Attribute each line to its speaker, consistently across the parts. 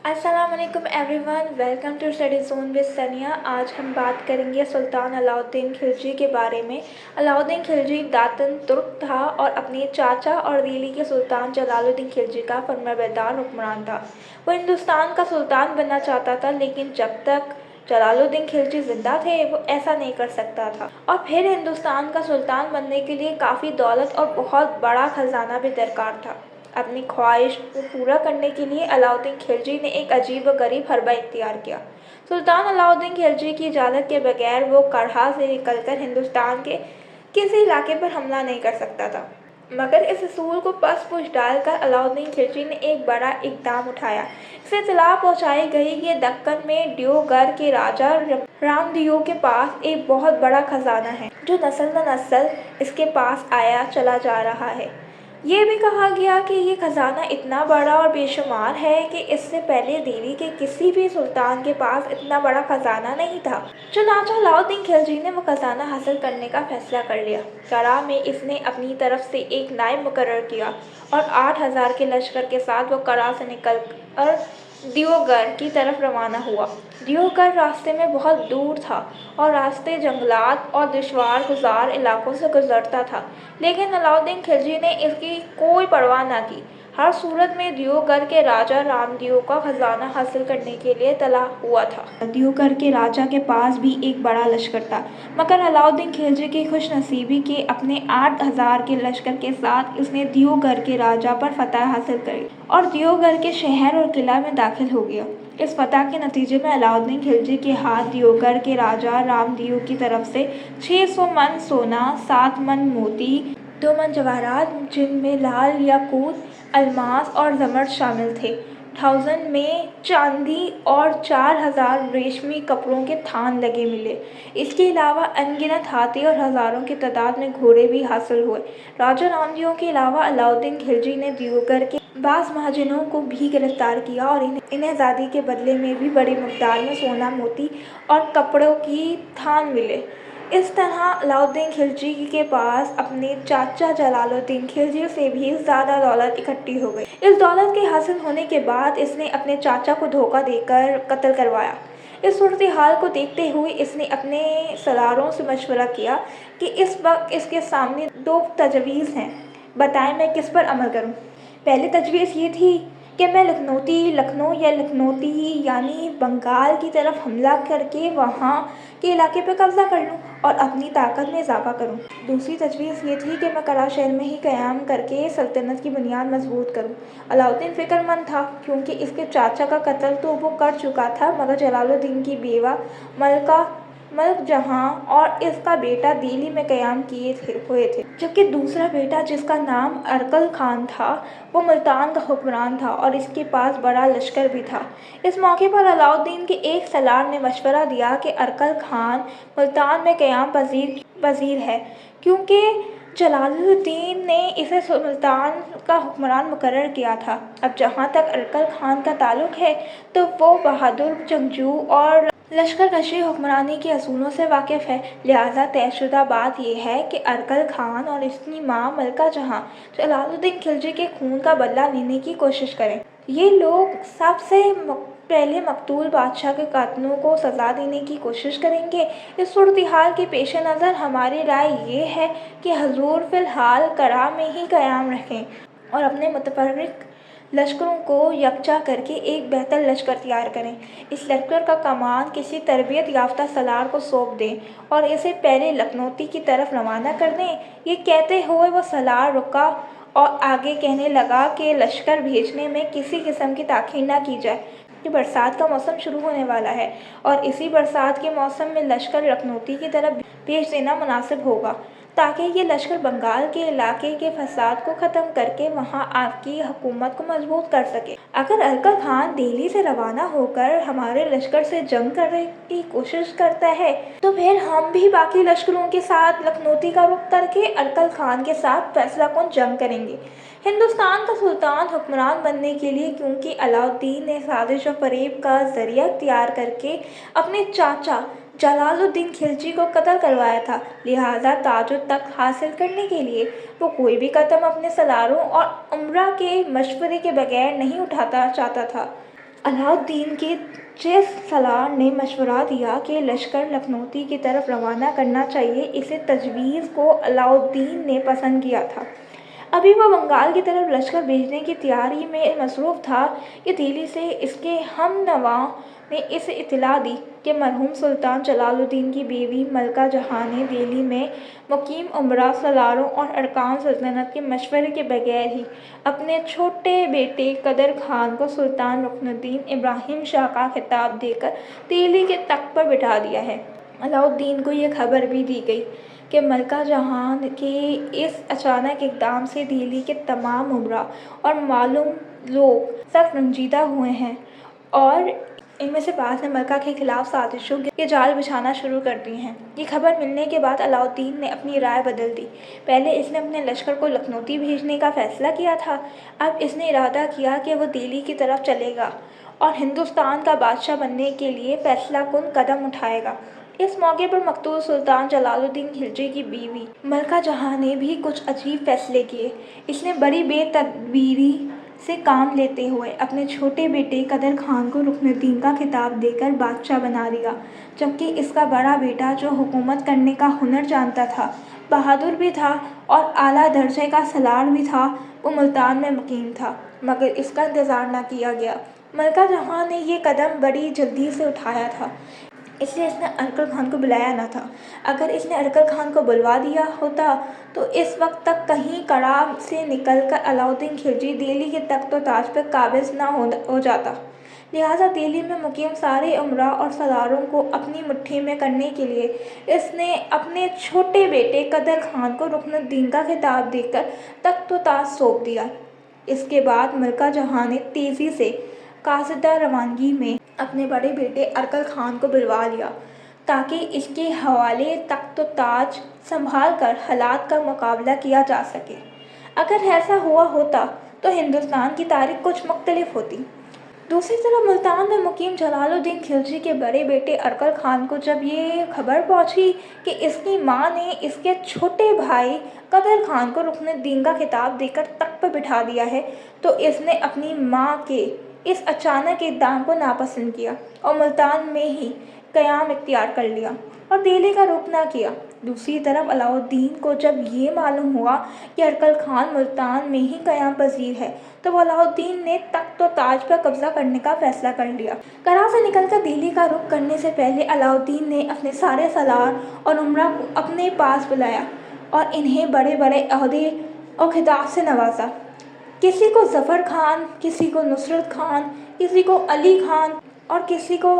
Speaker 1: अस्सलाम वालेकुम everyone, welcome to study zone with Sania. आज हम बात करेंगे सुल्तान अलाउद्दीन खिलजी के बारे में। अलाउद्दीन खिलजी दातन तुर्क था और अपने चाचा और दिल्ली के सुल्तान जलालुद्दीन खिलजी का फरमाबरदार हुक्मरान था। वो हिंदुस्तान का सुल्तान बनना चाहता था, लेकिन जब तक जलालुद्दीन खिलजी जिंदा थे वो ऐसा नहीं कर सकता था। और फिर हिंदुस्तान का सुल्तान बनने के लिए काफ़ी दौलत और बहुत बड़ा खजाना भी दरकार था। अपनी ख्वाहिश को पूरा करने के लिए अलाउद्दीन खिलजी ने एक अजीब व गरीब हरबा इख्तियार किया। सुल्तान अलाउद्दीन खिलजी की इजाज़त के बगैर वो करहा से निकलकर हिंदुस्तान के किसी इलाके पर हमला नहीं कर सकता था। मगर इस असूल को पस-पुश डालकर अलाउद्दीन खिलजी ने एक बड़ा इक़दाम उठाया। इसे इत्तला पहुँचाई गई कि दक्कन में डियोगढ़ के राजा रामदियो के पास एक बहुत बड़ा खजाना है, जो नस्ल न नस्ल इसके पास आया चला जा रहा है। ये भी कहा गया कि ये खजाना इतना बड़ा और बेशुमार है कि इससे पहले दिल्ली के किसी भी सुल्तान के पास इतना बड़ा खजाना नहीं था। चुनांचे अलाउद्दीन खिलजी ने वो खजाना हासिल करने का फैसला कर लिया। करहा में इसने अपनी तरफ से एक नायब मुकर्रर किया और 8,000 के लश्कर के साथ वो करहा से निकल कर डियोगढ़ की तरफ रवाना हुआ। डियोगढ़ रास्ते में बहुत दूर था और रास्ते जंगलात और दुश्वार गुजार इलाकों से गुजरता था, लेकिन अलाउद्दीन खिलजी ने इसकी कोई परवाह न की। हर सूरत में डियोगढ़ के राजा रामदियो का खजाना हासिल करने के लिए तला हुआ था। डियोगढ़ के राजा के पास भी एक बड़ा लश्कर था, मगर अलाउद्दीन खिलजी की खुशनसीबी के अपने 8,000 के लश्कर के साथ उसने डियोगढ़ के राजा पर फतह हासिल करी और डियोगढ़ के शहर और किला में दाखिल हो गया। इस फतह के नतीजे में अलाउद्दीन खिलजी के हाथ डियोगढ़ के राजा रामदियो की तरफ से 600 मन सोना, 7 मन मोती, 2 मन जवाहरात, जिनमें लाल याकूत, अलमास और ज़मर्द शामिल थे, 1000 में चांदी और 4,000 रेशमी कपड़ों के थान लगे मिले। इसके अलावा अनगिनत हाथी और हज़ारों की तादाद में घोड़े भी हासिल हुए। राजा रामदियो के अलावा अलाउद्दीन खिलजी ने डियोगढ़ के बाज़ महाजनों को भी गिरफ्तार किया और इन्हें आज़ादी के बदले में भी बड़ी मकदार में सोना, मोती और कपड़ों की थान मिले। इस तरह अलाउद्दीन खिलजी के पास अपने चाचा जलालुद्दीन खिलजी से भी ज़्यादा दौलत इकट्ठी हो गई। इस दौलत के हासिल होने के बाद इसने अपने चाचा को धोखा देकर कत्ल करवाया। इस सूरत हाल को देखते हुए इसने अपने सलारों से मशवरा किया कि इस वक्त इसके सामने 2 तजवीज़ हैं, बताएं मैं किस पर अमल करूं। पहली तजवीज़ ये थी कि मैं लखनऊ या लखनौती यानी बंगाल की तरफ हमला करके वहाँ के इलाके पर कब्जा कर लूँ और अपनी ताकत में इजाफा करूँ। दूसरी तजवीज़ ये थी कि मैं करहा शहर में ही क़याम करके सल्तनत की बुनियाद मजबूत करूँ। अलाउद्दीन फ़िक्रमंद था, क्योंकि इसके चाचा का कत्ल तो वो कर चुका था, मगर जलालुद्दीन की बेवा मलक जहाँ और इसका बेटा दिल्ली में क़याम हुए थे, जबकि दूसरा बेटा जिसका नाम अरकल खान था वो मुल्तान का हुक्मरान था और इसके पास बड़ा लश्कर भी था। इस मौके पर अलाउद्दीन के एक सलार ने मशवरा दिया कि अरकल खान मुल्तान में क़याम पज़ीर है, क्योंकि जलालुद्दीन ने इसे सुल्तान का हुक्मरान मुकर्रर किया था। अब जहाँ तक अरकल खान का ताल्लुक है तो वो बहादुर जंगजू और लश्कर कशी हुक्मरानी के असूलों से वाकिफ़ है, लिहाजा तयशुदा बात यह है कि अरकल खान और इसकी माँ मलका जहाँ जलालुद्दीन खिलजी के खून का बदला लेने की कोशिश करें। ये लोग सबसे पहले मकतूल बादशाह के कातिलों को सज़ा देने की कोशिश करेंगे। इस सूरत हाल के पेश नज़र हमारी राय ये है कि हजूर फ़िलहाल करहा में ही क़याम रखें और अपने मुतफर्रिक लश्करों को यकजा करके एक बेहतर लश्कर तैयार करें। इस लश्कर का कमान किसी तरबियत याफ्ता सलार को सौंप दें और इसे पहले लखनौती की तरफ रवाना कर दें। ये कहते हुए वो सलार रुका और आगे कहने लगा कि लश्कर भेजने में किसी किस्म की ताख़ीर न की जाए, कि बरसात का मौसम शुरू होने वाला है और इसी बरसात के मौसम में लश्कर लखनौती की तरफ भेज देना मुनासिब होगा, ताकि ये लश्कर बंगाल के इलाके के फसाद को ख़त्म करके वहाँ आपकी हुकूमत को मजबूत कर सके। अगर अरकल खान दिल्ली से रवाना होकर हमारे लश्कर से जंग करने की कोशिश करता है तो फिर हम भी बाकी लश्करों के साथ लखनौती का रुख करके अरकल खान के साथ फैसला कुन जंग करेंगे। हिंदुस्तान का सुल्तान हुक्मरान बनने के लिए, क्योंकि अलाउद्दीन ने साजिश और फरेब का ज़रिया इख्तियार करके अपने चाचा जलालुद्दीन खिलजी को कत्ल करवाया था, लिहाजा ताजुल तख्त हासिल करने के लिए वो कोई भी कदम अपने सलारों और उमरा के मशवरे के बगैर नहीं उठाना चाहता था। अलाउद्दीन के चेस सलार ने मशवरा दिया कि लश्कर लखनौती की तरफ रवाना करना चाहिए। इसे तजवीज़ को अलाउद्दीन ने पसंद किया था। अभी वह बंगाल की तरफ लश्कर भेजने की तैयारी में मसरूफ़ था कि दिल्ली से इसके हमनवाओं ने इसे इत्तला दी कि मरहूम सुल्तान जलालुद्दीन की बीवी मलका जहाँ ने दिल्ली में मुकीम उमरा सलारों और अरकान सल्तनत के मशवरे के बगैर ही अपने छोटे बेटे कदर खान को सुल्तान रुकनुद्दीन इब्राहिम शाह का खिताब देकर दिल्ली के तख्त पर बिठा दिया है। अलाउद्दीन को ये खबर भी दी गई कि मलका जहाँ के इस अचानक इक़दाम से दिल्ली के तमाम उमरा और मालूम लोग सख्त रंजीदा हुए हैं और इनमें से बाज़ ने मलका के खिलाफ साजिशों के जाल बिछाना शुरू कर दिए हैं। ये खबर मिलने के बाद अलाउद्दीन ने अपनी राय बदल दी। पहले इसने अपने लश्कर को लखनौती भेजने का फ़ैसला किया था, अब इसने इरादा किया कि वो दिल्ली की तरफ चलेगा और हिंदुस्तान का बादशाह बनने के लिए फैसलाकुन कदम उठाएगा। इस मौके पर मकतूल सुल्तान जलालुद्दीन खिलजी की बीवी मलका जहाँ ने भी कुछ अजीब फैसले किए। इसने बड़ी बेतदबीरी से काम लेते हुए अपने छोटे बेटे कदर खान को रुकनुद्दीन का खिताब देकर बादशाह बना दिया, जबकि इसका बड़ा बेटा जो हुकूमत करने का हुनर जानता था, बहादुर भी था और आला दर्जे का सलार भी था, वो मुल्तान में मुकीम था, मगर इसका इंतज़ार न किया गया। मलका जहाँ ने ये कदम बड़ी जल्दी से उठाया था, इसलिए इसने अरकल खान को बुलाया न था। अगर इसने अरकल खान को बुलवा दिया होता तो इस वक्त तक कहीं कड़ाह से निकलकर अलाउद्दीन खिलजी दिल्ली के तख्त व ताज पर काबिज न हो जाता। लिहाजा दिल्ली में मुकीम सारे उमरा और सलारों को अपनी मुट्ठी में करने के लिए इसने अपने छोटे बेटे कदर खान को रुकनुद्दीन का खिताब देकर तख्त व ताज सौंप दिया। इसके बाद मलका जहाँ ने तेज़ी से कासिदा रवानगी में अपने बड़े बेटे अरकल खान को बुलवा लिया ताकि इसके हवाले तख्त व ताज संभाल कर हालात का मुकाबला किया जा सके। अगर ऐसा हुआ होता तो हिंदुस्तान की तारीख कुछ मुख्तलिफ होती। दूसरी तरफ मुल्तान में मुकीम जलालुद्दीन खिलजी के बड़े बेटे अरकल खान को जब ये खबर पहुंची कि इसकी मां ने इसके छोटे भाई कदर खान को रुकनुद्दीन का खिताब देकर तख्त पर बिठा दिया है, तो इसने अपनी मां के इस अचानक इक़दाम को नापसंद किया और मुल्तान में ही क़याम इख्तियार कर लिया और दिल्ली का रुख न किया। दूसरी तरफ अलाउद्दीन को जब ये मालूम हुआ कि अरकल खान मुल्तान में ही क़याम पजीर है, तो अलाउद्दीन ने तख्त व ताज पर कब्ज़ा करने का फ़ैसला कर लिया। करा से निकलकर दिल्ली का रुख करने से पहले अलाउद्दीन ने अपने सारे सलार और उमरा को अपने पास बुलाया और इन्हें बड़े बड़े ओहदे और खिताब से नवाजा। किसी को ज़फ़र खान, किसी को नुसरत खान, किसी को अली खान और किसी को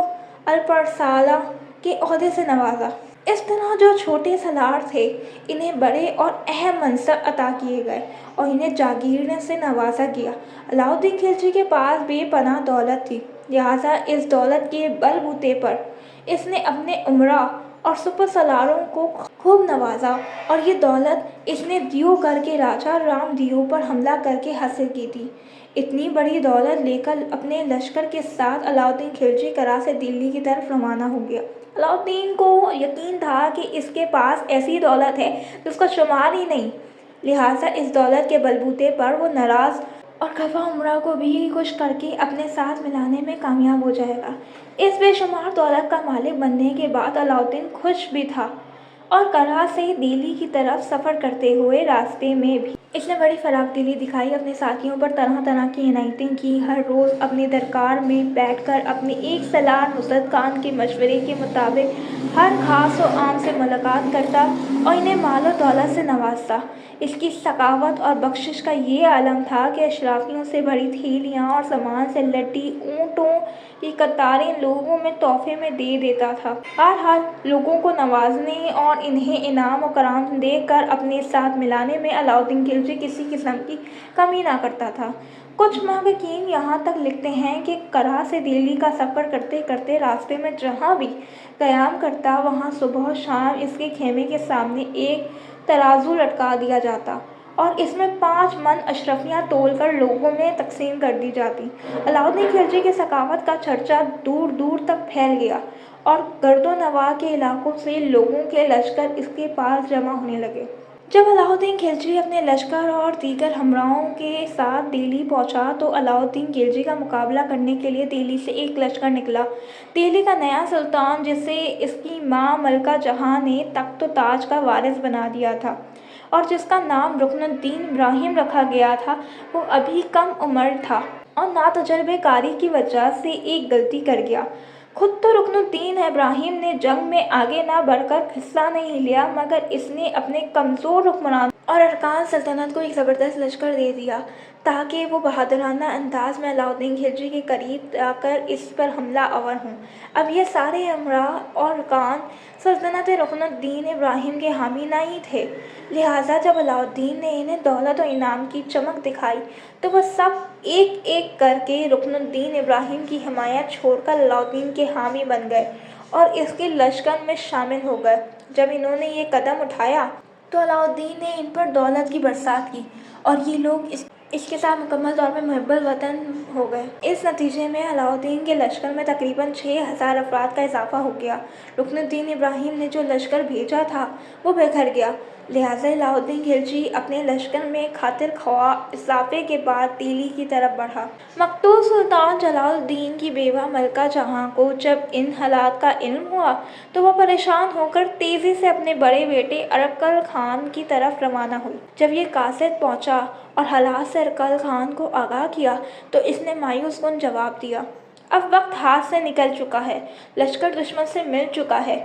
Speaker 1: अलपरसाला के ओहदे से नवाजा। इस तरह जो छोटे सलार थे इन्हें बड़े और अहम मनसब अता किए गए और इन्हें जागीर से नवाजा गया। अलाउद्दीन खिलजी के पास बेपनाह दौलत थी, लिहाजा इस दौलत के बलबूते पर इसने अपने उमरा और सुपर सलारों को खूब नवाजा और ये दौलत इसने दियोगढ़ के राजा राम दियो पर हमला करके हासिल की थी। इतनी बड़ी दौलत लेकर अपने लश्कर के साथ अलाउद्दीन खिलजी करा से दिल्ली की तरफ रवाना हो गया। अलाउद्दीन को यकीन था कि इसके पास ऐसी दौलत है जिसका शुमार ही नहीं, लिहाजा इस दौलत के बलबूते पर वो नाराज़ और खफा उमरा को भी खुश करके अपने साथ मिलाने में कामयाब हो जाएगा। इस बेशुमार दौलत का मालिक बनने के बाद अलाउद्दीन खुश भी था और करा से दिल्ली की तरफ सफ़र करते हुए रास्ते में भी इसने बड़ी फराखदिली दिखाई, अपने साथियों पर तरह तरह की इनायतें की। हर रोज़ अपने दरबार में बैठकर अपने एक सलार नुसरत खान के मशवरे के मुताबिक हर खास और आम से मुलाकात करता और इन्हें माल और दौलत से नवाजता। इसकी सखावत और बख्शिश का ये आलम था कि अशराफियों से भरी थैलियाँ और सामान से लदी ऊँटों की कतारें लोगों में तोहफे में दे देता था। हर हाल लोगों को नवाजने और इन्हें इनाम और कराम देकर अपने साथ मिलाने में अलाउद्दीन खिलजी किसी किस्म की कमी ना करता था। कुछ महक़क़ीन यहाँ तक लिखते हैं कि करा से दिल्ली का सफ़र करते करते रास्ते में जहाँ भी क़याम करता वहाँ सुबह शाम इसके खेमे के सामने एक तराजू लटका दिया जाता और इसमें 5 मन अशरफियाँ तोलकर लोगों में तकसीम कर दी जाती। अलाउद्दीन खिलजी के सखावत का चर्चा दूर दूर तक फैल गया और गर्दो नवाह के इलाकों से लोगों के लश्कर इसके पास जमा होने लगे। जब अलाउद्दीन खिलजी अपने लश्कर और दीगर हमराओं के साथ दिल्ली पहुंचा तो अलाउद्दीन खिलजी का मुकाबला करने के लिए दिल्ली से एक लश्कर निकला। दिल्ली का नया सुल्तान, जिसे इसकी मां मलिका जहां ने तख्त ताज का वारिस बना दिया था और जिसका नाम रुकनुद्दीन इब्राहिम रखा गया था, वो अभी कम उम्र था और नातजुर्बेकारी की वजह से एक गलती कर गया। खुद तो रुकनुद्दीन इब्राहिम ने जंग में आगे न बढ़कर हिस्सा नहीं लिया, मगर इसने अपने कमज़ोर हुक्मरान और अरकान सल्तनत को एक ज़बरदस्त लश्कर दे दिया ताकि वो बहादुराना अंदाज में अलाउद्दीन खिलजी के करीब आकर इस पर हमला आवर हों। अब ये सारे उमरा और अरकान सल्तनत रुकनुद्दीन इब्राहिम के हामी नहीं थे, लिहाजा जब अलाउद्दीन ने इन्हें दौलत और इनाम की चमक दिखाई तो वह सब एक एक करके रुकनुद्दीन इब्राहिम की हिमायत छोड़कर अलाउद्दीन के हामी बन गए और इसके लश्कर में शामिल हो गए। जब इन्होंने ये कदम उठाया तो अलाउद्दीन ने इन पर दौलत की बरसात की और ये लोग इसके साथ मुकम्मल तौर पर मुहब्बत वतन हो गए। इस नतीजे में अलाउद्दीन के लश्कर में तकरीबन 6000 अफराद का इजाफा हो गया। रुकनुद्दीन इब्राहिम ने जो लश्कर भेजा था वो बिखर गया, लिहाजा अलाउद्दीन खिलजी अपने लश्कर में खातिर ख्वाह इजाफे के बाद दिल्ली की तरफ बढ़ा। मकतूल सुल्तान जलालुद्दीन की बेवा मलिका जहां को जब इन हालात का इल्म हुआ तो वह परेशान होकर तेज़ी से अपने बड़े बेटे अरक्कल खान की तरफ रवाना हुई। जब ये कासिद पहुंचा और हालात से अरक्कल खान को आगाह किया तो इसने मायूस कुन जवाब दिया, अब वक्त हाथ से निकल चुका है, लश्कर दुश्मन से मिल चुका है,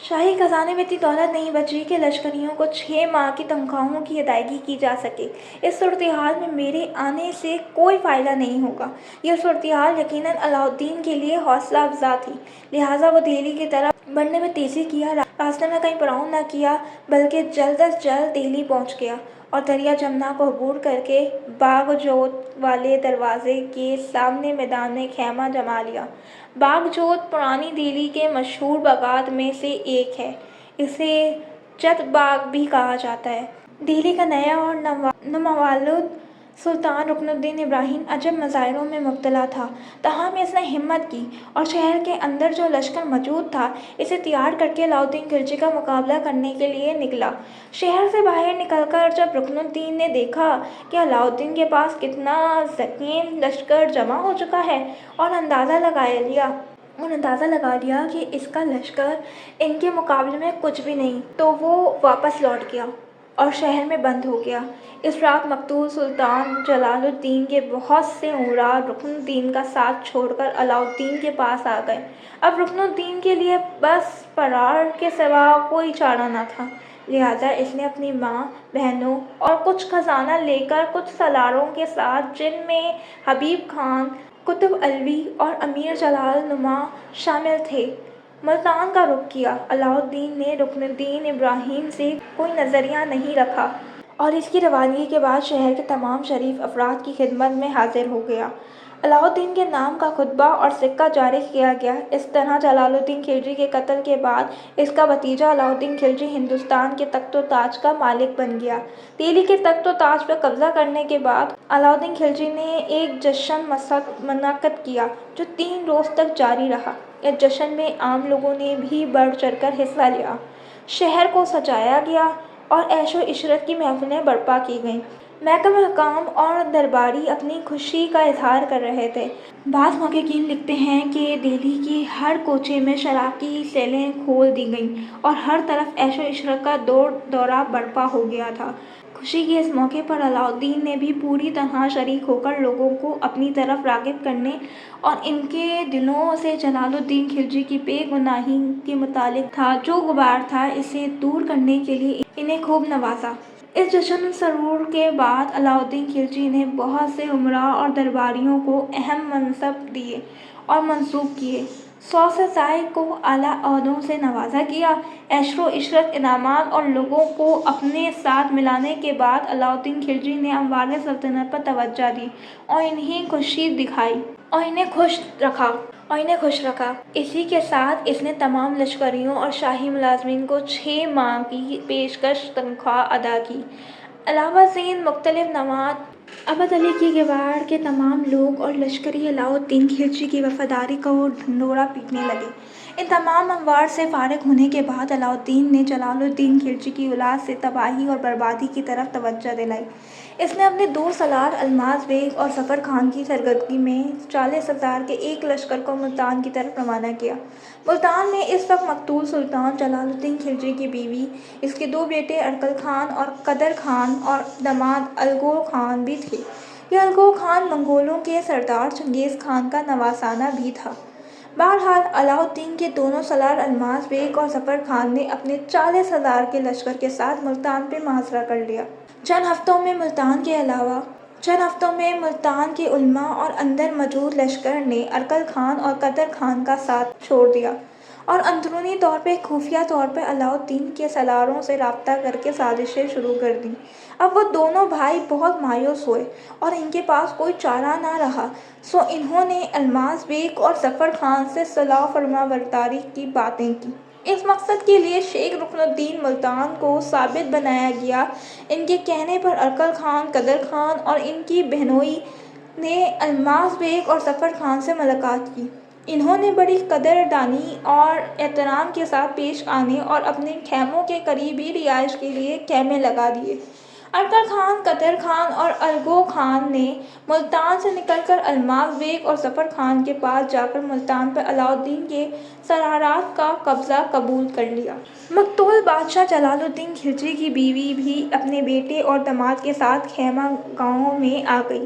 Speaker 1: शाही खजाने में इतनी दौलत नहीं बची कि लश्करियों को 6 माह की तनख्वाहों की अदायगी की जा सके। इस सूरत-ए-हाल में मेरे आने से कोई फ़ायदा नहीं होगा। यह सूरत-ए-हाल यकीनन अलाउद्दीन के लिए हौसला अफजा थी, लिहाजा वो दिल्ली की तरफ बढ़ने में तेज़ी किया। रास्ते में कहीं पड़ाव न किया बल्कि जल्द अज जल्द दिल्ली पहुँच गया और दरिया जमुना को अबूर करके बागजोत वाले दरवाजे के सामने मैदान में खेमा जमा लिया। बागजोत पुरानी दिल्ली के मशहूर बागात में से एक है, इसे चत बाग भी कहा जाता है। दिल्ली का नया और नौमौलूद सुल्तान रुकनुद्दीन इब्राहिम अजब मज़ाहिरों में मुब्तला था, ताहम इसने हिम्मत की और शहर के अंदर जो लश्कर मौजूद था इसे तैयार करके अलाउद्दीन खिलजी का मुकाबला करने के लिए निकला। शहर से बाहर निकलकर जब रुकनुद्दीन ने देखा कि अलाउद्दीन के पास कितना ज़ख़ीम लश्कर जमा हो चुका है और अंदाज़ा लगा लिया कि इसका लश्कर इनके मुकाबले में कुछ भी नहीं, तो वो वापस लौट गया और शहर में बंद हो गया। इस रात मकतूल सुल्तान जलालुद्दीन के बहुत से उमरा रुकनुद्दीन का साथ छोड़कर अलाउद्दीन के पास आ गए। अब रुकनुद्दीन के लिए बस फरार के सिवा कोई चारा न था, लिहाजा इसने अपनी माँ, बहनों और कुछ खजाना लेकर कुछ सलारों के साथ, जिनमें हबीब खान, कुतुब अलवी और अमीर जलाल नुमा शामिल थे, मुल्तान का रुख किया। अलाउद्दीन ने रुकनुद्दीन इब्राहिम से कोई नज़रिया नहीं रखा और इसकी रवानगी के बाद शहर के तमाम शरीफ अफराद की खिदमत में हाजिर हो गया। अलाउद्दीन के नाम का खुतबा और सिक्का जारी किया गया। इस तरह जलालुद्दीन खिलजी के कत्ल के बाद इसका भतीजा अलाउद्दीन खिलजी हिंदुस्तान के तख्त-ओ-ताज का मालिक बन गया। दिल्ली के तख्त-ओ-ताज पर कब्जा करने के बाद अलाउद्दीन खिलजी ने एक जश्न मुनक्किद किया जो 3 रोज़ तक जारी रहा। इस जश्न में आम लोगों ने भी बढ़ चढ़कर हिस्सा लिया। शहर को सजाया गया और ऐशो-इशरत की महफिलें बर्पा की गईं। महकम हकाम और दरबारी अपनी खुशी का इजहार कर रहे थे। बाज़ मुहक्किकीन लिखते हैं कि दिल्ली के हर कोचे में शराब की सेलें खोल दी गईं और हर तरफ ऐशो-इशरत का दौरा बर्पा हो गया था। खुशी के इस मौके पर अलाउद्दीन ने भी पूरी तरह शरीक होकर लोगों को अपनी तरफ राग़िब करने और इनके दिलों से जलालुद्दीन खिलजी की बेगुनाही के मुतालिक था जो गुबार था, इसे दूर करने के लिए इन्हें खूब नवाजा। इस जश्न सरूर के बाद अलाउद्दीन खिलजी ने बहुत से उमरा और दरबारियों को अहम मनसब दिए और मंसूब किए। 100 से ज़ायद को आला ओहदों से नवाजा किया। ऐशो-इशरत, इनामात और लोगों को अपने साथ मिलाने के बाद अलाउद्दीन खिलजी ने अमवार सल्तनत पर तवज्जो दी और इन्हें खुशी दिखाई और इन्हें खुश रखा। इसी के साथ इसने तमाम लश्करियों और शाही मुलाज़मीन को 6 माह की पेशकश तनख्वाह अदा की। अलावा ज़ीन मुख्तलिफ नवात ابد علی کی گواڑ کے تمام لوگ اور لشکری علاؤالدین خلجی کی وفاداری کو ڈھنڈورا پیٹنے لگے۔ ان تمام اموار سے فارغ ہونے کے بعد علاؤالدین نے جلال الدین خلجی کی اولاد سے تباہی اور بربادی کی طرف توجہ دلائی۔ اس نے اپنے دو سالار الماس بیگ اور ظفر خان کی سرگردگی میں 40,000 کے ایک لشکر کو ملتان کی طرف روانہ کیا۔ ملتان میں اس وقت مقتول سلطان جلال الدین خلجی کی بیوی، اس کے دو بیٹے ارکل خان اور قدر خان اور داماد الغو خان بھی تھے۔ یہ الغو خان منگولوں کے سردار چنگیز خان کا نواسانہ بھی تھا۔ بہرحال علاؤالدین کے دونوں سالار الماس بیگ اور ظفر خان نے اپنے 40,000 کے لشکر کے ساتھ ملتان پہ محاصرہ کر لیا۔ چند ہفتوں میں ملتان کے علماء اور اندر موجود لشکر نے ارکل خان اور قدر خان کا ساتھ چھوڑ دیا اور اندرونی طور پہ خفیہ طور پہ علاؤالدین کے سالاروں سے رابطہ کر کے سازشیں شروع کر دیں۔ اب وہ دونوں بھائی بہت مایوس ہوئے اور ان کے پاس کوئی چارہ نہ رہا، سو انہوں نے الماس بیگ اور ظفر خان سے صلح و فرما برداری کی باتیں کی۔ اس مقصد کے لیے شیخ رکن الدین ملتان کو ثابت بنایا گیا۔ ان کے کہنے پر ارکل خان، قدر خان اور ان کی بہنوئی نے الماس بیگ اور ظفر خان سے ملاقات کی۔ انہوں نے بڑی قدردانی اور احترام کے ساتھ پیش آنے اور اپنے خیموں کے قریب ہی رہائش کے لیے خیمے لگا دیے۔ ارکل خان، قدر خان اور الغو خان نے ملتان سے نکل کر الماس بیگ اور ظفر خان کے پاس جا کر ملتان پر علاؤالدین کے سرحرات کا قبضہ قبول کر لیا۔ مقتول بادشاہ جلال الدین خلجی کی بیوی بھی اپنے بیٹے اور داماد کے ساتھ خیمہ گاہوں میں آ گئی۔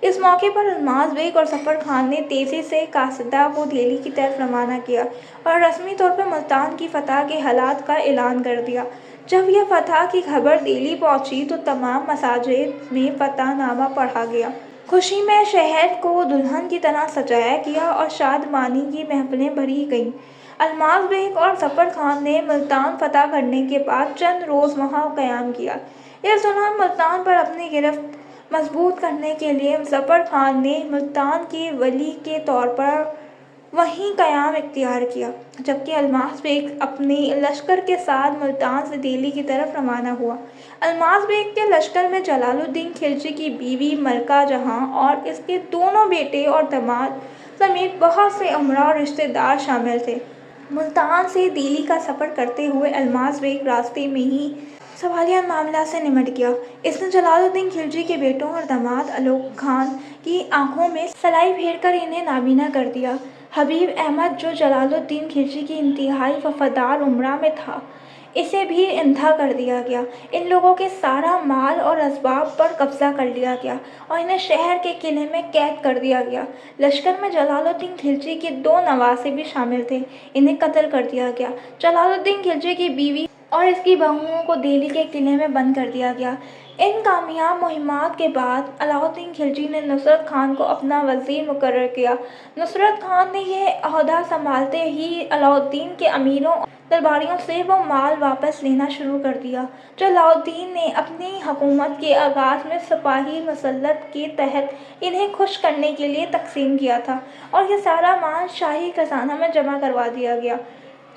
Speaker 1: اس موقع پر الماس بیگ اور ظفر خان نے تیزی سے قاصدہ کو دہلی کی طرف روانہ کیا اور رسمی طور پر ملتان کی فتح کے حالات کا اعلان کر دیا۔ جب یہ فتح کی خبر دہلی پہنچی تو تمام مساجد میں فتح نامہ پڑھا گیا۔ خوشی میں شہر کو دلہن کی طرح سجایا گیا اور شادمانی کی محفلیں بھری گئیں۔ الماس بیگ اور ظفر خان نے ملتان فتح کرنے کے بعد چند روز وہاں قیام کیا۔ اس دوران ملتان پر اپنی گرفت مضبوط کرنے کے لیے ظفر خان نے ملتان کے ولی کے طور پر وہیں قیام اختیار کیا، جبکہ الماس بیگ اپنے لشکر کے ساتھ ملتان سے دہلی کی طرف روانہ ہوا۔ الماس بیگ کے لشکر میں جلال الدین خلجی کی بیوی ملکہ جہاں اور اس کے دونوں بیٹے اور داماد سمیت بہت سے امراء اور رشتہ دار شامل تھے۔ ملتان سے دہلی کا سفر کرتے ہوئے الماس بیگ راستے میں ہی سوالیہ معاملات سے نمٹ گیا۔ اس نے جلال الدین خلجی کے بیٹوں اور داماد الغو خان کی آنکھوں میں سلائی پھیر کر انہیں نابینا کر دیا۔ حبیب احمد جو جلال الدین خلجی کی انتہائی وفادار امراء میں تھا، اسے بھی اندھا کر دیا گیا۔ ان لوگوں کے سارا مال اور اسباب پر قبضہ کر لیا گیا اور انہیں شہر کے قلعے میں قید کر دیا گیا۔ لشکر میں جلال الدین خلجی کے دو نواسے بھی شامل تھے، انہیں قتل کر دیا گیا۔ جلال الدین خلجی کی بیوی اور اس کی بہوؤں کو دہلی کے قلعے میں بند کر دیا گیا۔ ان کامیاب مہمات کے بعد علاؤالدین خلجی نے نصرت خان کو اپنا وزیر مقرر کیا۔ نصرت خان نے یہ عہدہ سنبھالتے ہی علاؤالدین کے امیروں اور درباریوں سے وہ مال واپس لینا شروع کر دیا جو علاؤالدین نے اپنی حکومت کے آغاز میں سپاہی مسلط کے تحت انہیں خوش کرنے کے لیے تقسیم کیا تھا، اور یہ سارا مال شاہی خزانہ میں جمع کروا دیا گیا۔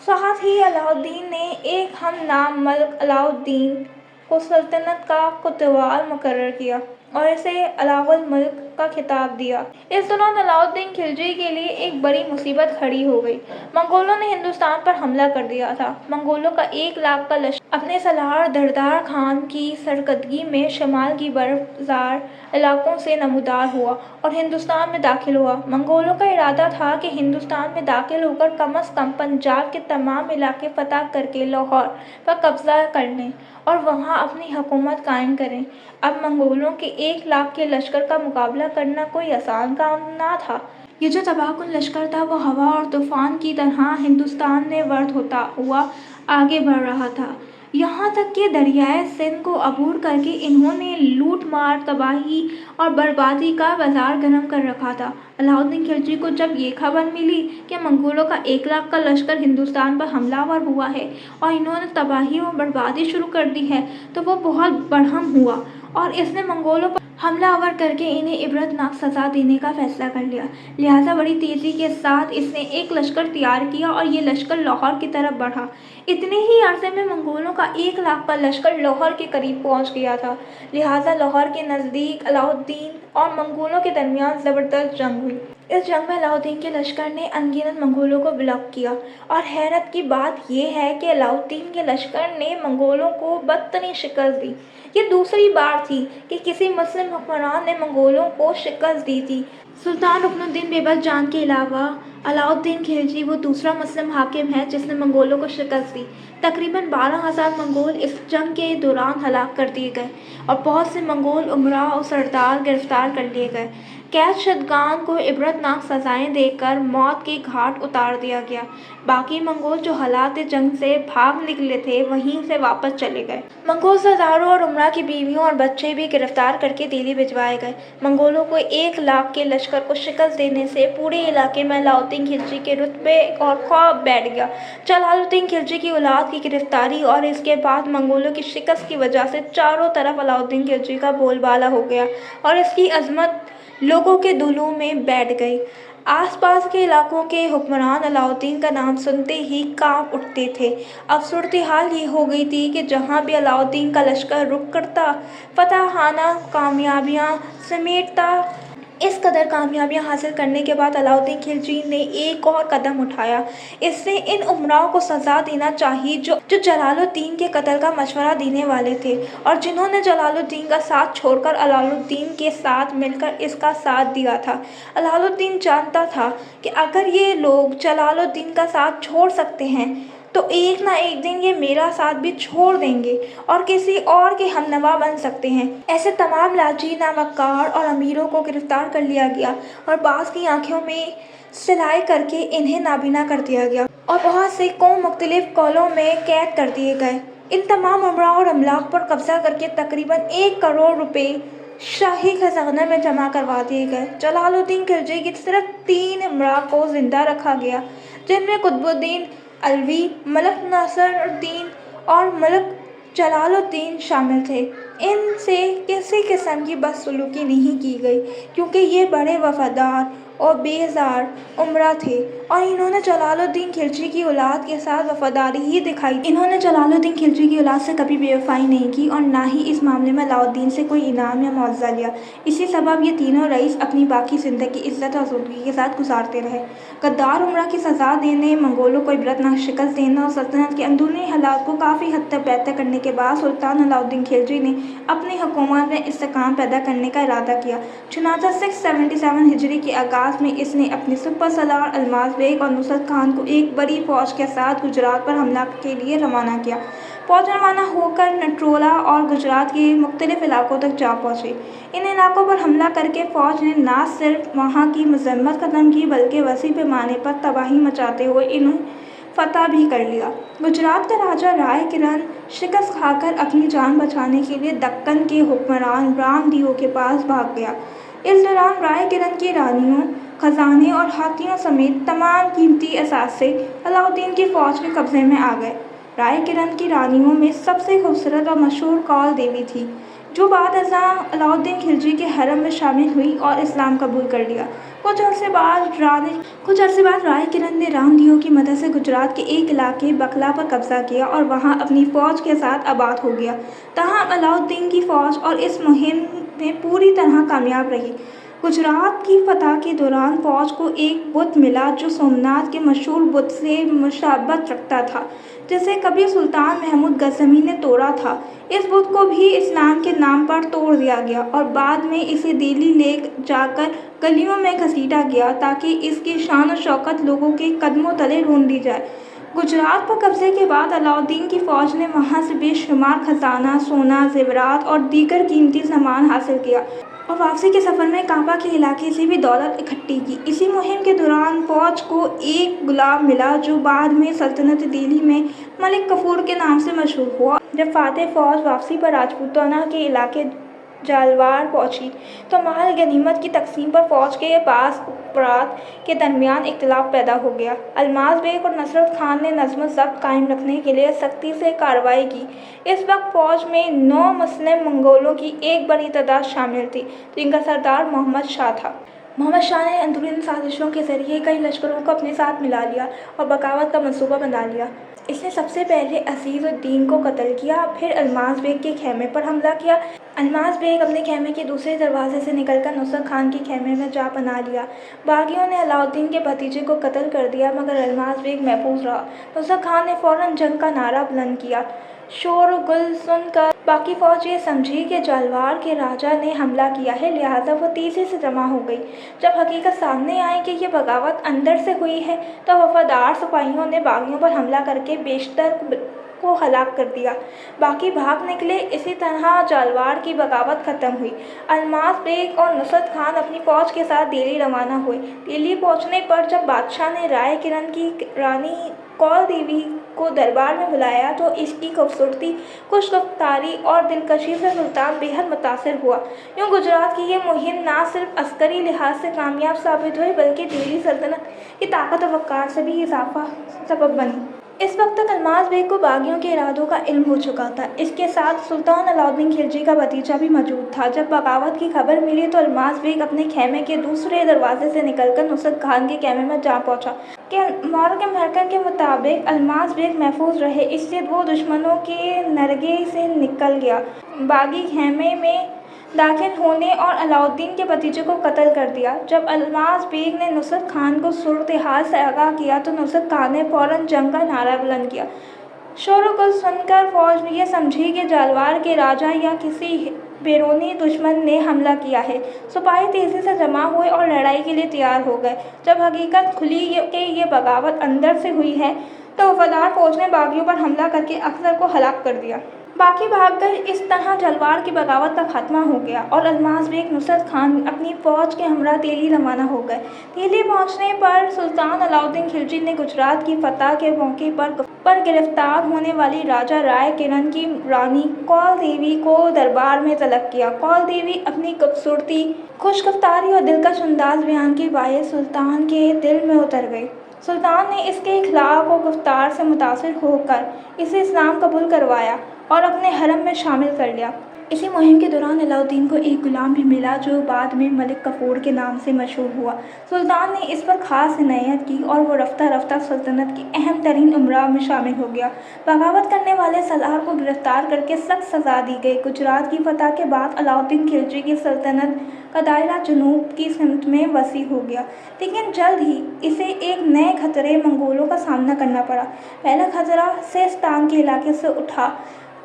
Speaker 1: ساتھ ہی علاؤالدین نے ایک ہم نام ملک علاؤالدین کو سلطنت کا کوتوال مقرر کیا اور اسے علاؤ الملک کا خطاب دیا۔ اس دوران علاؤالدین خلجی کے لیے ایک بڑی مصیبت کھڑی ہو گئی۔ منگولوں نے ہندوستان پر حملہ کر دیا تھا۔ منگولوں کا 1,00,000 کا لشکر اپنے سالار دردار خان کی سرکردگی میں شمال کی برف زار علاقوں سے نمودار ہوا اور ہندوستان میں داخل ہوا۔ منگولوں کا ارادہ تھا کہ ہندوستان میں داخل ہو کر کم از کم پنجاب کے تمام علاقے فتح کر کے لاہور پر قبضہ کر لیں اور وہاں اپنی حکومت قائم کریں۔ اب منگولوں کے 1,00,000 کے لشکر کا مقابلہ کرنا کوئی آسان کام نہ تھا۔ یہ جو تباہ کن لشکر تھا وہ ہوا اور طوفان کی طرح ہندوستان میں ورد ہوتا ہوا آگے بڑھ رہا تھا، یہاں تک کہ دریائے سندھ کو عبور کر کے انہوں نے لوٹ مار، تباہی اور بربادی کا بازار گرم کر رکھا تھا۔ علاؤالدین خلجی کو جب یہ خبر ملی کہ منگولوں کا 1,00,000 کا لشکر ہندوستان پر حملہ آور ہوا ہے اور انہوں نے تباہی اور بربادی شروع کر دی ہے تو وہ بہت برہم ہوا اور اس نے منگولوں پر हमला आवर करके इन्हें इबरतनाक सज़ा देने का फैसला कर लिया। लिहाजा बड़ी तेज़ी के साथ इसने एक लश्कर तैयार किया और ये लश्कर लाहौर की तरफ बढ़ा। इतने ही अरसे में मंगोलों का 1 लाख का लश्कर लाहौर के करीब पहुंच गया था। लिहाजा लाहौर के नज़दीक अलाउद्दीन और मंगोलों के दरमियान ज़बरदस्त जंग हुई। इस जंग में अलाउद्दीन के लश्कर ने अनगिनत मंगोलों को ब्लॉक किया और हैरत की बात यह है कि अलाउद्दीन के लश्कर ने मंगोलों को बदतरीन शिकस्त दी। ये दूसरी बार थी कि किसी मुस्लिम हुक्मरान ने मंगोलों को शिकस्त दी थी। सुल्तान रुकनुद्दीन बेबस जान के अलावा अलाउद्दीन खिलजी वो दूसरा मुस्लिम हाकिम है जिसने मंगोलों को शिकस्त दी। तकरीबन 12,000 मंगोल इस जंग के दौरान हलाक कर दिए गए और बहुत से मंगोल उमरा और सरदार गिरफ्तार कर लिए गए। कैद शुदगान को इबरतनाक सज़ाएं देकर मौत के घाट उतार दिया गया। बाकी मंगोल जो हालात जंग से भाग निकले थे वहीं से वापस चले गए। मंगोल सरदारों और उमरा की बीवियों और बच्चे भी गिरफ्तार करके दिल्ली भिजवाए गए। मंगोलों को 1 लाख के लश्कर को शिकस्त देने से पूरे इलाके में अलाउद्दीन खिलजी के रुतबे और खौफ बैठ गया। जलालुद्दीन खिलजी की औलाद की गिरफ्तारी और इसके बाद मंगोलों की शिकस्त की वजह से चारों तरफ अलाउद्दीन खिलजी का बोलबाला हो गया और इसकी अजमत लोगों के दिलों में बैठ गई। आसपास के इलाकों के हुक्मरान अलाउद्दीन का नाम सुनते ही कांप उठते थे। अब सूरत हाल ये हो गई थी कि जहाँ भी अलाउद्दीन का लश्कर रुख करता, फतहाना कामयाबियाँ समेटता। इस कदर कामयाबियाँ हासिल करने के बाद अलाउद्दीन खिलजी ने एक और कदम उठाया। इसने इन उमराओं को सज़ा देना चाहिए जो जलालुद्दीन के कत्ल का मशवरा देने वाले थे और जिन्होंने जलालुद्दीन का साथ छोड़कर अलाउद्दीन के साथ मिलकर इसका साथ दिया था। अलाउद्दीन जानता था कि अगर ये लोग जलालुद्दीन का साथ छोड़ सकते हैं तो एक ना एक दिन ये मेरा साथ भी छोड़ देंगे और किसी और के हमनवा बन सकते हैं। ऐसे तमाम लालची, नामक्कार और अमीरों को गिरफ्तार कर लिया गया और बाज़ की आंखों में सिलाई करके इन्हें नाबीना कर दिया गया और बहुत से को मुख्तलिफ कौलों में कैद कर दिए गए। इन तमाम उमरा और अमलाक पर कब्जा करके तकरीबन 1 करोड़ रुपए शाही खजाना में जमा करवा दिए गए। जलालुद्दीन खिलजी की सिर्फ 3 उमरा को जिंदा रखा गया जिनमें कुतुबुद्दीन अलवी, मलिक नासिरुद्दीन और मलिक जलालुद्दीन शामिल थे। इनसे किसी किस्म की बदसलूकी नहीं की गई क्योंकि ये बड़े वफादार और बेजार उमरा थे और इन्होंने जलालुद्दीन खिलजी की औलाद के साथ वफादारी ही दिखाई। इन्होंने जलालुद्दीन खिलजी की औलाद से कभी बेवफाई नहीं की और ना ही इस मामले में अलाउद्दीन से कोई इनाम या मुआवजा लिया। इसी सबब ये तीनों रईस अपनी बाकी ज़िंदगी इज़्ज़त और आसूदगी के साथ गुजारते रहे। गद्दार उमरा की सज़ा देने, मंगोलों को इबरतनाक शिकस्त देना और सल्तनत के अंदरूनी हालात को काफ़ी हद तक बेहतर करने के बाद सुल्तान अलाउद्दीन खिलजी ने अपनी हुकूमत में इस्तेकाम पैदा करने का इरादा किया। चुनांचे 677 हिजरी के आगाज़ में इसने अपने सुपर सलार अल्माज़ बेग और नुसरत खान को एक बड़ी फौज के साथ गुजरात पर हमला के लिए रवाना किया। फौज रवाना होकर नटरोला और गुजरात के मुख्तलिफ इलाकों तक जा पहुँचे। इन इलाकों पर हमला करके फ़ौज ने न सिर्फ वहाँ की मजम्मत ख़त्म की बल्कि वसी पैमाने पर तबाही मचाते हुए इन्हें फतह भी कर लिया। गुजरात का राजा राय किरण शिकस्त खाकर अपनी जान बचाने के लिए दक्कन के हुक्मरान रामदेव के पास भाग गया। इस दौरान राय किरण की रानियों, खजाने और हाथियों समेत तमाम कीमती असासे अलाउद्दीन की फ़ौज के कब्ज़े में आ गए। राय किरण की रानियों में सबसे खूबसूरत और मशहूर कौल देवी थी जो बाद अलाउद्दीन खिलजी के हरम में शामिल हुई और इस्लाम कबूल कर लिया। कुछ अरसे बाद राय किरण ने रामदेव की मदद से गुजरात के एक इलाके बकला पर कब्जा किया और वहां अपनी फ़ौज के साथ आबाद हो गया। तमाम अलाउद्दीन की फ़ौज और इस मुहिम में पूरी तरह कामयाब रही। गुजरात की फतह के दौरान फ़ौज को एक बुत मिला जो सोमनाथ के मशहूर बुत से मुशाबत रखता था जिसे कभी सुल्तान महमूद गजनवी ने तोड़ा था। इस बुत को भी इस्लाम के नाम पर तोड़ दिया गया और बाद में इसे दिल्ली ले जाकर गलियों में घसीटा गया ताकि इसकी शान और शौकत लोगों के कदमों तले ढूंढ ली जाए। गुजरात पर कब्जे के बाद अलाउद्दीन की फ़ौज ने वहां से बेशुमार खजाना, सोना, ज़ेवरात और दीगर कीमती सामान हासिल किया और वापसी के सफ़र में काबा के इलाके से भी दौलत इकट्ठी की। इसी मुहिम के दौरान फ़ौज को एक गुलाम मिला जो बाद में सल्तनत दिल्ली में मलिक कफूर के नाम से मशहूर हुआ। जब फातेह फ़ौज वापसी पर राजपूताना के इलाके जालवार पहुंची तो माल गनीमत की तकसीम पर फौज के पास अफराद के दरमियान इख्तिलाफ पैदा हो गया। अल्माज बेग और नुसरत खान ने नज़्म ज़ब्त कायम रखने के लिए सख्ती से कार्रवाई की। इस वक्त फौज में 9 मुस्लिम मंगोलों की एक बड़ी तादाद शामिल थी, जिनका सरदार मोहम्मद शाह था। मोहम्मद शाह ने अंदरूनी साजिशों के जरिए कई लश्करों को अपने साथ मिला लिया और बगावत का मंसूबा बना लिया। इसने सबसे पहले अज़ीज़ुद्दीन को कत्ल किया, फिर अल्माज बेग के खेमे पर हमला किया। अल्माज बेग अपने खेमे के दूसरे दरवाजे से निकलकर नुसरत खान के खेमे में जा पनाह लिया। बागियों ने अलाउद्दीन के भतीजे को कत्ल कर दिया, मगर अल्माज बेग महफूज रहा। नुसरत खान ने फौरन जंग का नारा बुलंद किया। शोर गुल सुनकर बाकी फौज ये समझी कि जालवार के राजा ने हमला किया है, लिहाजा वो तेज़ी से जमा हो गई। जब हकीकत सामने आई कि ये बगावत अंदर से हुई है, तो वफादार सिपाहियों ने बागियों पर हमला करके बेशतर को हलाक कर दिया। बाकी भाग निकले। इसी तरह जालवार की बगावत ख़त्म हुई। अल्माज बेग और नुसरत खान अपनी फ़ौज के साथ दिल्ली रवाना हुए। दिल्ली पहुंचने पर जब बादशाह ने राय किरण की रानी कौल देवी को दरबार में बुलाया तो इसकी खूबसूरती, खुशगफ्तारी और दिलकशी से सुल्तान बेहद मुतासिर हुआ। यूँ गुजरात की ये मुहिम न सिर्फ अस्करी लिहाज से कामयाब साबित हुई, बल्कि दिल्ली सल्तनत की ताकत और वक़ार से भी इजाफा सबब बनी। इस वक्त तक अल्माज बेग को बागियों के इरादों का इल्म हो चुका था। इसके साथ सुल्तान अलाउद्दीन खिलजी का भतीजा भी मौजूद था। जब बगावत की खबर मिली तो अल्माज बेग अपने खेमे के दूसरे दरवाजे से निकलकर नुसरत खान के खेमे में जा पहुंचा। मॉर्गन महकम के मुताबिक अल्माज बेग महफूज रहे, इसलिए वो दुश्मनों के नरगे से निकल गया, बागी खेमे में दाखिल होने और अलाउद्दीन के भतीजे को कत्ल कर दिया। जब अल्माज बेग ने नुसरत खान को सूरत हाल से आगाह किया तो नुसरत खान ने फौरन जंग का नारा बुलंद किया। शोर को सुनकर फौज ये समझी कि जालवार के राजा या किसी बैरूनी दुश्मन ने हमला किया है। सिपाही तेज़ी से जमा हुए और लड़ाई के लिए तैयार हो गए। जब हकीकत खुली कि ये बगावत अंदर से हुई है, तो वफादार फौज ने बागियों पर हमला करके अक्सर को हलाक कर दिया। बाकी भागकर इस तरह जलवार की बगावत का खात्मा हो गया और अल्माज बेग नुसरत खान अपनी फ़ौज के हमरा दिल्ली रवाना हो गए। दिल्ली पहुंचने पर सुल्तान अलाउद्दीन खिलजी ने गुजरात की फतह के मौके पर गिरफ्तार होने वाली राजा राय किरण की रानी कौल देवी को दरबार में तलब किया। कौल देवी अपनी खूबसूरती, खुशगफ्तारी और दिलकश अंदाज बयान के बायस सुल्तान के दिल में उतर गई। सुल्तान ने इसके इखलाक और गुफ्तार से मुतासिर होकर इसे इस्लाम कबूल करवाया और अपने हरम में शामिल कर लिया। इसी मुहिम के दौरान अलाउद्दीन को एक गुलाम भी मिला जो बाद में मलिक कफूर के नाम से मशहूर हुआ। सुल्तान ने इस पर ख़ास इनायत की और वो रफ्ता रफ्ता सल्तनत की अहम तरीन उमरा में शामिल हो गया। बगावत करने वाले सलार को गिरफ्तार करके सख्त सज़ा दी गई। गुजरात की फतह के बाद अलाउद्दीन खिलजी की सल्तनत का दायरा जनूब की सिमत में वसी हो गया, लेकिन जल्द ही इसे एक नए खतरे मंगोलों का सामना करना पड़ा। पहला खतरा सिस्तान के इलाके से उठा,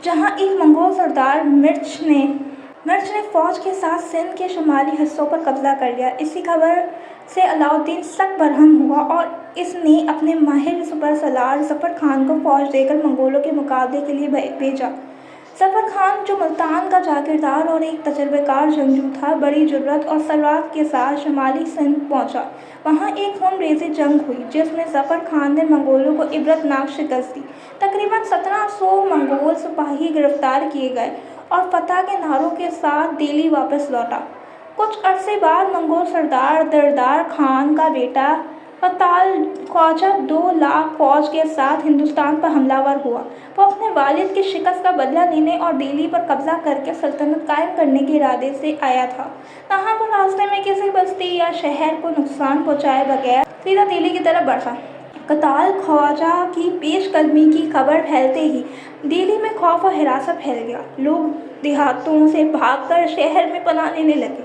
Speaker 1: जहां एक मंगोल सरदार मिर्च ने फौज के साथ सिंध के शुमाली हिस्सों पर कब्जा कर लिया। इसी खबर से अलाउद्दीन सख्त बरहम हुआ और इसने अपने माहिर सुपर सलार ज़फ़र खान को फौज देकर मंगोलों के मुकाबले के लिए भेजा। ज़फ़र खान, जो मुल्तान का जागीरदार और एक तजर्बेकार जंगजू था, बड़ी जुर्रत और सलात के साथ शुमाली सिंध पहुंचा। वहां एक खूनरेज़ जंग हुई जिसमें ज़फ़र खान ने मंगोलों को इबरतनाक शिकस्त दी। तकरीबन 1700 मंगोल सिपाही गिरफ्तार किए गए और फतह के नारों के साथ दिल्ली वापस लौटा। कुछ अरसे बाद मंगोल सरदार दरदार खान का बेटा फताल ख्वाजा 2 लाख फौज के साथ हिंदुस्तान पर हमलावर हुआ। वो अपने वालिद की शिकस्त का बदला लेने और दिल्ली पर कब्जा करके सल्तनत कायम करने के इरादे से आया था। तहाँ पर रास्ते में किसी बस्ती या शहर को नुकसान पहुँचाए बगैर सीधा दिल्ली की तरफ बढ़ा। फताल ख्वाजा की पेशकदमी की खबर फैलते ही दिल्ली में खौफ और हिरासत फैल गया। लोग देहातों से भागकर शहर में पनाह लेने लगे,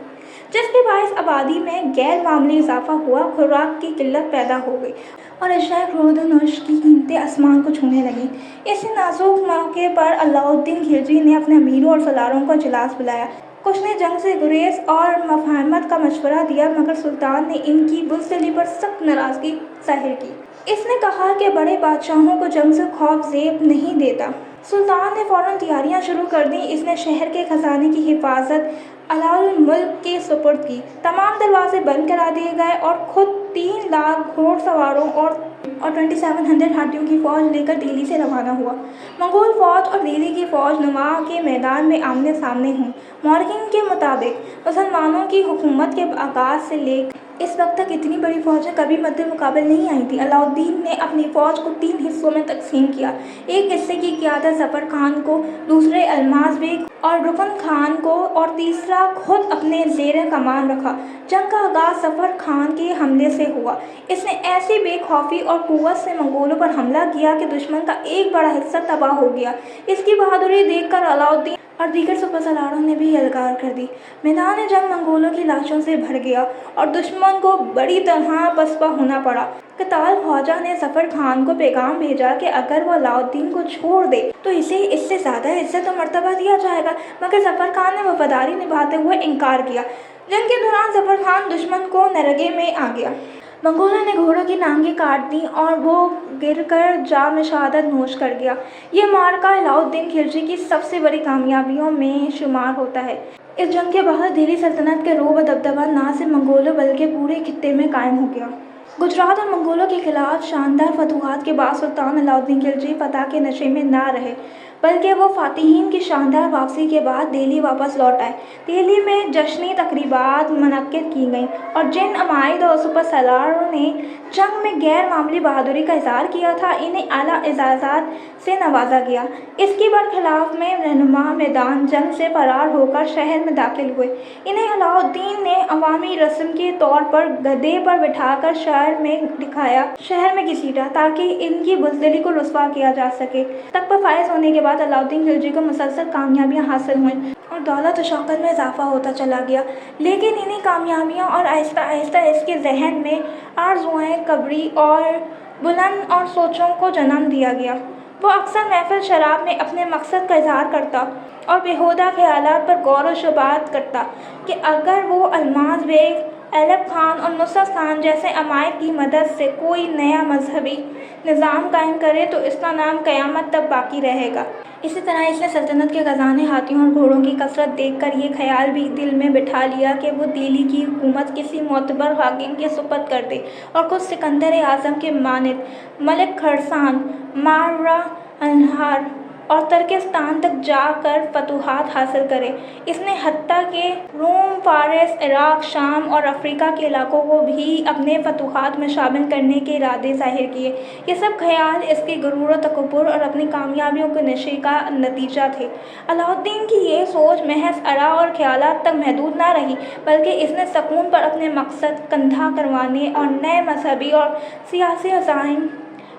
Speaker 1: जिसके बायस आबादी में गैर मामूली इजाफा हुआ। खुराक की किल्लत पैदा हो गई और अशिया खुर्द-ओ-नोश की कीमतें आसमान को छूने लगीं। इसी नाजुक मौके पर अलाउद्दीन खिलजी ने अपने अमीरों और सलारों को इजलास बुलाया। कुछ ने जंग से गुरेज और मफाहमत का मशवरा दिया, मगर सुल्तान ने इनकी बुज़दिली पर सख्त नाराज़गी ज़ाहिर की। इसने कहा कि बड़े बादशाहों को जंग से खौफ ज़ेब नहीं देता। सुल्तान ने फ़ौरन तैयारियां शुरू कर दी। इसने शहर के खजाने की हिफाजत अलाउल मुल्क के सुपुर्द की। तमाम दरवाजे बंद करा दिए गए और खुद 3 लाख घोड़ सवारों और 2700 हाथियों की फौज लेकर दिल्ली से रवाना हुआ। मंगोल फौज और दिल्ली की फौज नुमा के मैदान में आमने सामने हुई। मॉर्गन के मुताबिक मुसलमानों की हुकूमत के आगाज से लेकर इस वक्त तक इतनी बड़ी फौजें कभी मद्दे मुकाबले नहीं आई थी। अलाउद्दीन ने अपनी फौज को 3 हिस्सों में तकसीम किया। एक हिस्से की क़ियादत ज़फ़र खान को, दूसरे अल्माज़ बेग और रुकन खान को और तीसरा खुद अपने ज़ेर कमान रखा। जंग का आगाज़ ज़फ़र खान के हमले से हुआ। इसने ऐसी बेखौफी और कुव्वत से मंगोलों पर हमला किया कि दुश्मन का एक बड़ा हिस्सा तबाह हो गया। इसकी बहादुरी देखकर अलाउद्दीन और दीगर सुपरसलारों ने भी यलगार कर दी। मैदान जंग मंगोलों की लाशों से भर गया और दुश्मन को बड़ी तरह पसपा होना पड़ा। कताल ख्वाजा ने ज़फ़र खान को पैगाम भेजा कि अगर वो अलाउद्दीन को छोड़ दे तो इसे इससे ज़्यादा इज्जत और मर्तबा दिया जाएगा, मगर ज़फ़र खान ने वफादारी निभाते हुए इनकार किया। जंग के दौरान ज़फ़र खान दुश्मन को नरगे में आ गया। मंगोलों ने घोड़ों की टांगें काट दी और वो गिरकर जाम शहादत नोश कर गया। ये मार्का अलाउद्दीन खिलजी की सबसे बड़ी कामयाबियों में शुमार होता है। इस जंग के बाद दिल्ली सल्तनत के रोब दबदबा न सिर्फ मंगोलों बल्कि पूरे खित्ते में कायम हो गया। गुजरात और मंगोलों के खिलाफ शानदार फतूहात के बाद सुल्तान अलाउद्दीन खिलजी फतह के नशे में न रहे, बल्कि वो फातिहीन की शानदार वापसी के बाद दिल्ली वापस लौट आए। दिल्ली में जश्नी तकरीबात मुनक्किद की गईं और जिन अमायद और सुपरसलारों ने जंग में गैर मामूली बहादुरी का इज़हार किया था, इन्हें आला एजाज़ात से नवाजा गया। इसके बरखिलाफ में रहनुमा मैदान जंग से फरार होकर शहर में दाखिल हुए। इन्हें अलाउद्दीन ने अवामी रस्म के तौर पर गधे पर बिठाकर शहर में घसीटा ताकि इनकी बुज़दिली को रुस्वा किया जा सके। तक पर फायज होने के बाद अलाउद्दीन खिलजी को मुसलसल कामयाबियाँ हासिल हुईं और दौलत और शौकत में इजाफा होता चला गया। लेकिन इन्हीं कामयाबियों और आहिस्ता आहिस्ता इसके जहन में आरज़ुएं कबरी और बुलंद और सोचों को जन्म दिया गया। वो अक्सर महफिल शराब में अपने मकसद का इजहार करता और बेहुदा ख्यालात पर गौर व शुबात करता कि अगर वो अल्माज़ बेग, ऐलब खान और नुसरत खान जैसे अमायद की मदद से कोई नया मजहबी निज़ाम कायम करे तो इसका नाम क़यामत तक बाकी रहेगा। इसी तरह इसने सल्तनत के खजाने, हाथियों और घोड़ों की कसरत देखकर ये ख्याल भी दिल में बिठा लिया कि वो दिल्ली की हुकूमत किसी मोतबर हाकिम के सुपुर्द कर दे और खुद सिकंदर आज़म के मानिद मलिक खरसान, मारवा अनहार और तुर्किस्तान तक जाकर फतूहात हासिल करे। इसने हत्ता के रोम, फारिस, इराक, शाम और अफ्रीका के इलाकों को भी अपने फतूहात में शामिल करने के इरादे ज़ाहिर किए। ये सब ख्याल इसके गुरूर और तकब्बुर और अपनी कामयाबियों के नशे का नतीजा थे। अलाउद्दीन की ये सोच महज आरा और ख्यालात तक महदूद न रही, बल्कि इसने सकून पर अपने मकसद कंधा करवाने और नए मजहबी और सियासी अज़ाइम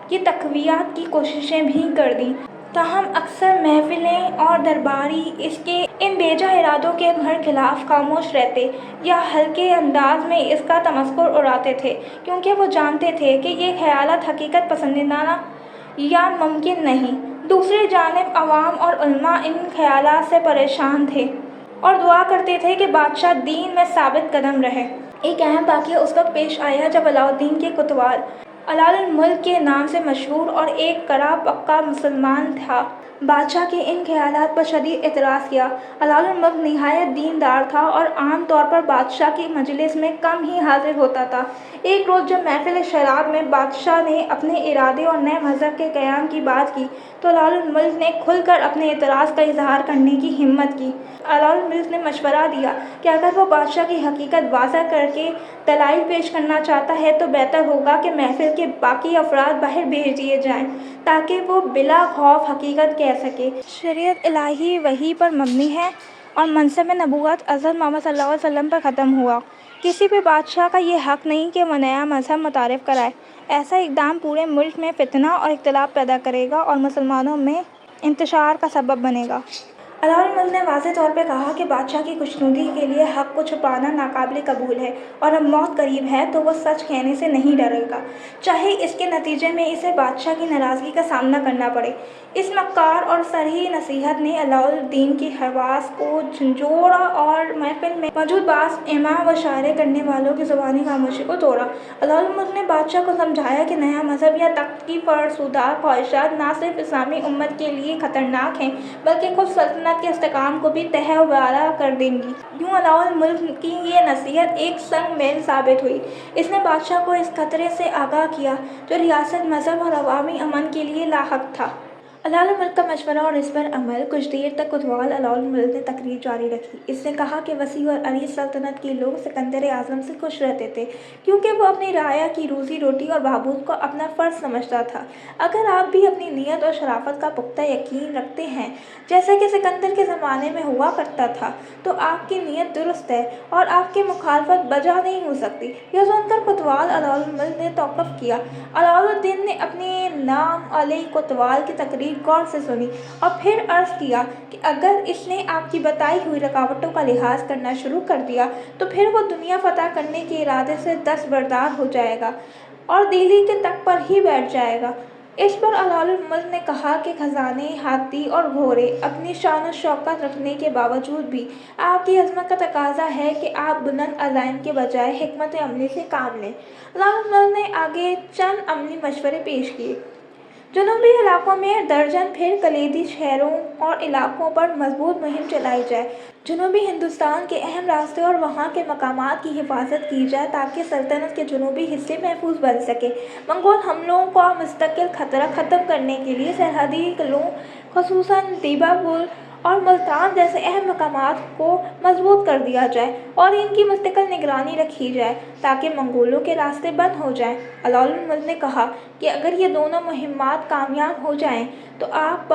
Speaker 1: की तक़वियत की कोशिशें भी कर दी। ताहम अक्सर महफिलें और दरबारी इसके इन बेजा इरादों के खिलाफ खामोश रहते या हल्के अंदाज में इसका तमस्कुर उड़ाते थे, क्योंकि वो जानते थे कि ये ख्यालात हकीकत पसंदीदा या मुमकिन नहीं। दूसरी जानिब अवाम और उलमा इन ख्यालात से परेशान थे और दुआ करते थे कि बादशाह दीन में साबित कदम रहे। एक अहम वाक़या उस वक्त पेश आया जब अलाउद्दीन के कोतवाल अलाउल मुल्क के नाम से मशहूर और एक कड़ा पक्का मुसलमान था, बादशाह के इन ख्यालात पर शदीद एतराज़ किया। अलाउल मुल्क निहायत दीनदार था और आम तौर पर बादशाह की मजलिस में कम ही हाजिर होता था। एक रोज़ जब महफिल शराब में बादशाह ने अपने इरादे और नए मज़हब के क़याम की बात की तो अलाउल मुल्क ने खुलकर अपने एतराज़ का इजहार करने की हिम्मत की। अलाउल मुल्क ने मशवरा दिया कि अगर वो बादशाह की हकीकत वाज़ह करके दलाइल पेश करना चाहता है तो बेहतर होगा कि महफिल के बाकी अफराद बाहर भेज दिए जाएं ताकि वो बिला खौफ हकीकत कह सके। शरीयत इलाही वही पर मबनी है और मनसब नबूवत हज़रत मोहम्मद सल्लल्लाहु अलैहि वसल्लम पर ख़त्म हुआ। किसी भी बादशाह का ये हक़ नहीं कि वो नया मज़हब मुतारिफ़ कराए। ऐसा इक़दाम पूरे मुल्क में फितना और इख्तिलाफ पैदा करेगा और मुसलमानों में इंतशार का सबब बनेगा। अलाउल मुल्क ने वाज़ेह तौर पर कहा कि बादशाह की खुशनुदी के लिए हक़ को छुपाना नाकाबिल कबूल है और अब मौत करीब है तो वह सच कहने से नहीं डरेगा, चाहे इसके नतीजे में इसे बादशाह की नाराज़गी का सामना करना पड़े। इस मक्कार और सरही नसीहत ने अलाउद्दीन की हवास को झंझोड़ा और महफिल में मौजूद बास इमा व शायरे करने वालों की ज़ुबानी खामोशी को तोड़ा। अलाउल मुल्क ने बादशाह को समझाया कि नया मज़हब या तख्त की फरसुदा ख्वाहिशात न सिर्फ इस्लामी उम्मत के लिए ख़तरनाक हैं बल्कि खुद सल्तनत सल्तनत के इस्तेकाम को भी तहवारा कर देंगी। यूँ अलाउल मुल्क की ये नसीहत एक संग मेल साबित हुई। इसने बादशाह को इस खतरे से आगाह किया जो रियासत, मजहब और अवामी अमन के लिए लाहक था। अलाउल मुल्क का मशवरा और इस पर अमल। कुछ देर तक कोतवाल अलाउल मुल्क ने तकरीर जारी रखी। इसने कहा कि वसी और अरीज सल्तनत के लोग सिकंदर आज़म से खुश रहते थे क्योंकि वो अपनी राया की रोजी रोटी और बहबूद को अपना फ़र्ज समझता था। अगर आप भी अपनी नीयत और शराफत का पुख्ता यकीन रखते हैं जैसा कि सिकंदर के ज़माने में हुआ करता था, तो आपकी नीयत दुरुस्त है और आपकी मुखालफत बजा नहीं हो सकती। यह सुनकर कोतवाल अलाउल मुल्क ने तौक़ुफ़ किया। अलाउद्दीन ने अपने नाम अली कोतवाल की तकरीर गौर से सुनी और फिर अर्ज़ किया कि अगर इसने आपकी बताई हुई रुकावटों का लिहाज करना शुरू कर दिया तो फिर वो दुनिया फतह करने के इरादे से दस्तबरदार हो जाएगा और दिल्ली के तख्त पर ही बैठ जाएगा। इस पर अलाउल मुल्क ने कहा कि खजाने, हाथी और घोड़े अपनी शान और शौकत रखने के बावजूद भी आपकी अज़मत का तकाजा है कि आप बुलंद अज़ाइम के बजाय हिकमत अमली से काम लें। अलाउल मुल्क ने आगे चंद अमली मशवरे पेश किए। जनूबी इलाकों में दर्जन फिर कलीदी शहरों और इलाकों पर मजबूत मुहिम चलाई जाए। जनूबी हिंदुस्तान के अहम रास्ते और वहाँ के मकामात की हिफाजत की जाए ताकि सल्तनत के जनूबी हिस्से महफूज बन सके। मंगोल हमलों का मुस्तकिल खतरा ख़त्म करने के लिए सरहदी किलों ख़ुसूसन दीबापुर और मुल्तान जैसे अहम मकामात को मजबूत कर दिया जाए और इनकी मुस्तकिल निगरानी रखी जाए ताकि मंगोलों के रास्ते बंद हो जाएं। अलाउल मुल्क ने कहा कि अगर ये दोनों मुहिम्मात कामयाब हो जाएं तो आप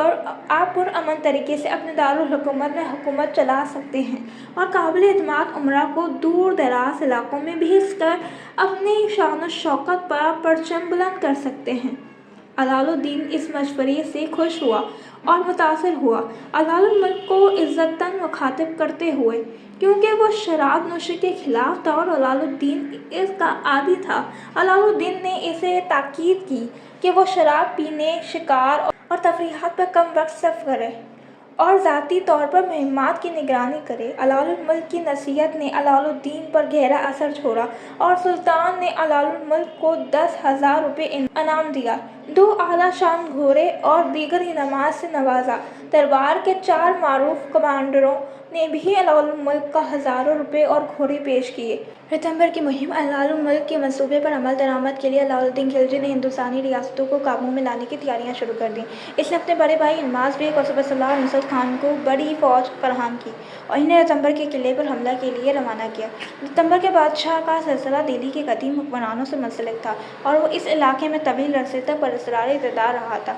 Speaker 1: पुरअमन तरीके से अपने दारुल हुकूमत में हुकूमत चला सकते हैं और काबिल एतमाद उमरा को दूर दराज इलाकों में भेज कर अपनी शान और शौकत पर परचम बुलंद कर सकते हैं। अलाउद्दीन इस मशवरे से खुश हुआ और मुतासिर हुआ। अलाउल मुल्क को इज़्ज़तन मुखातिब करते हुए क्योंकि वो शराब नोशी के खिलाफ था और अलाउद्दीन इसका आदी था, अलाउद्दीन ने इसे ताकीद की कि वो शराब पीने, शिकार और तफरीहात पर कम वक्त सर्फ करे और ज़ाती तौर पर मुहिम्मात की निगरानी करे। अलाउल मुल्क की नसीहत ने अलाउद्दीन पर गहरा असर छोड़ा और सुल्तान ने अलाउल मुल्क को 10,000 रुपये इनाम दिया, 2 आला शान घोड़े और दीगर इनामात से नवाजा। दरबार के 4 मारूफ कमांडरों ने भी अलाउल मुल्क का हज़ारों रुपये और घोड़े पेश किए। सितंबर की मुहिम। अलाउल मुल्क के मंसूबे पर अमल दरामद के लिए अलाउद्दीन खिलजी ने हिंदुस्तानी रियासतों को काबू में लाने की तैयारियां शुरू कर दी। इसने अपने बड़े भाई इल्मास बेग और सुबह नुसरत खान को बड़ी फ़ौज फराहम की और इन्हें सितंबर के किले पर हमला के लिए रवाना किया। सितंबर के बादशाह का सिलसिला दिल्ली के कदीम हुक्मरानों से मुंसलिक था और वो इस इलाके में तवील अरसे तक बरकरार इक़्तिदार रहा था।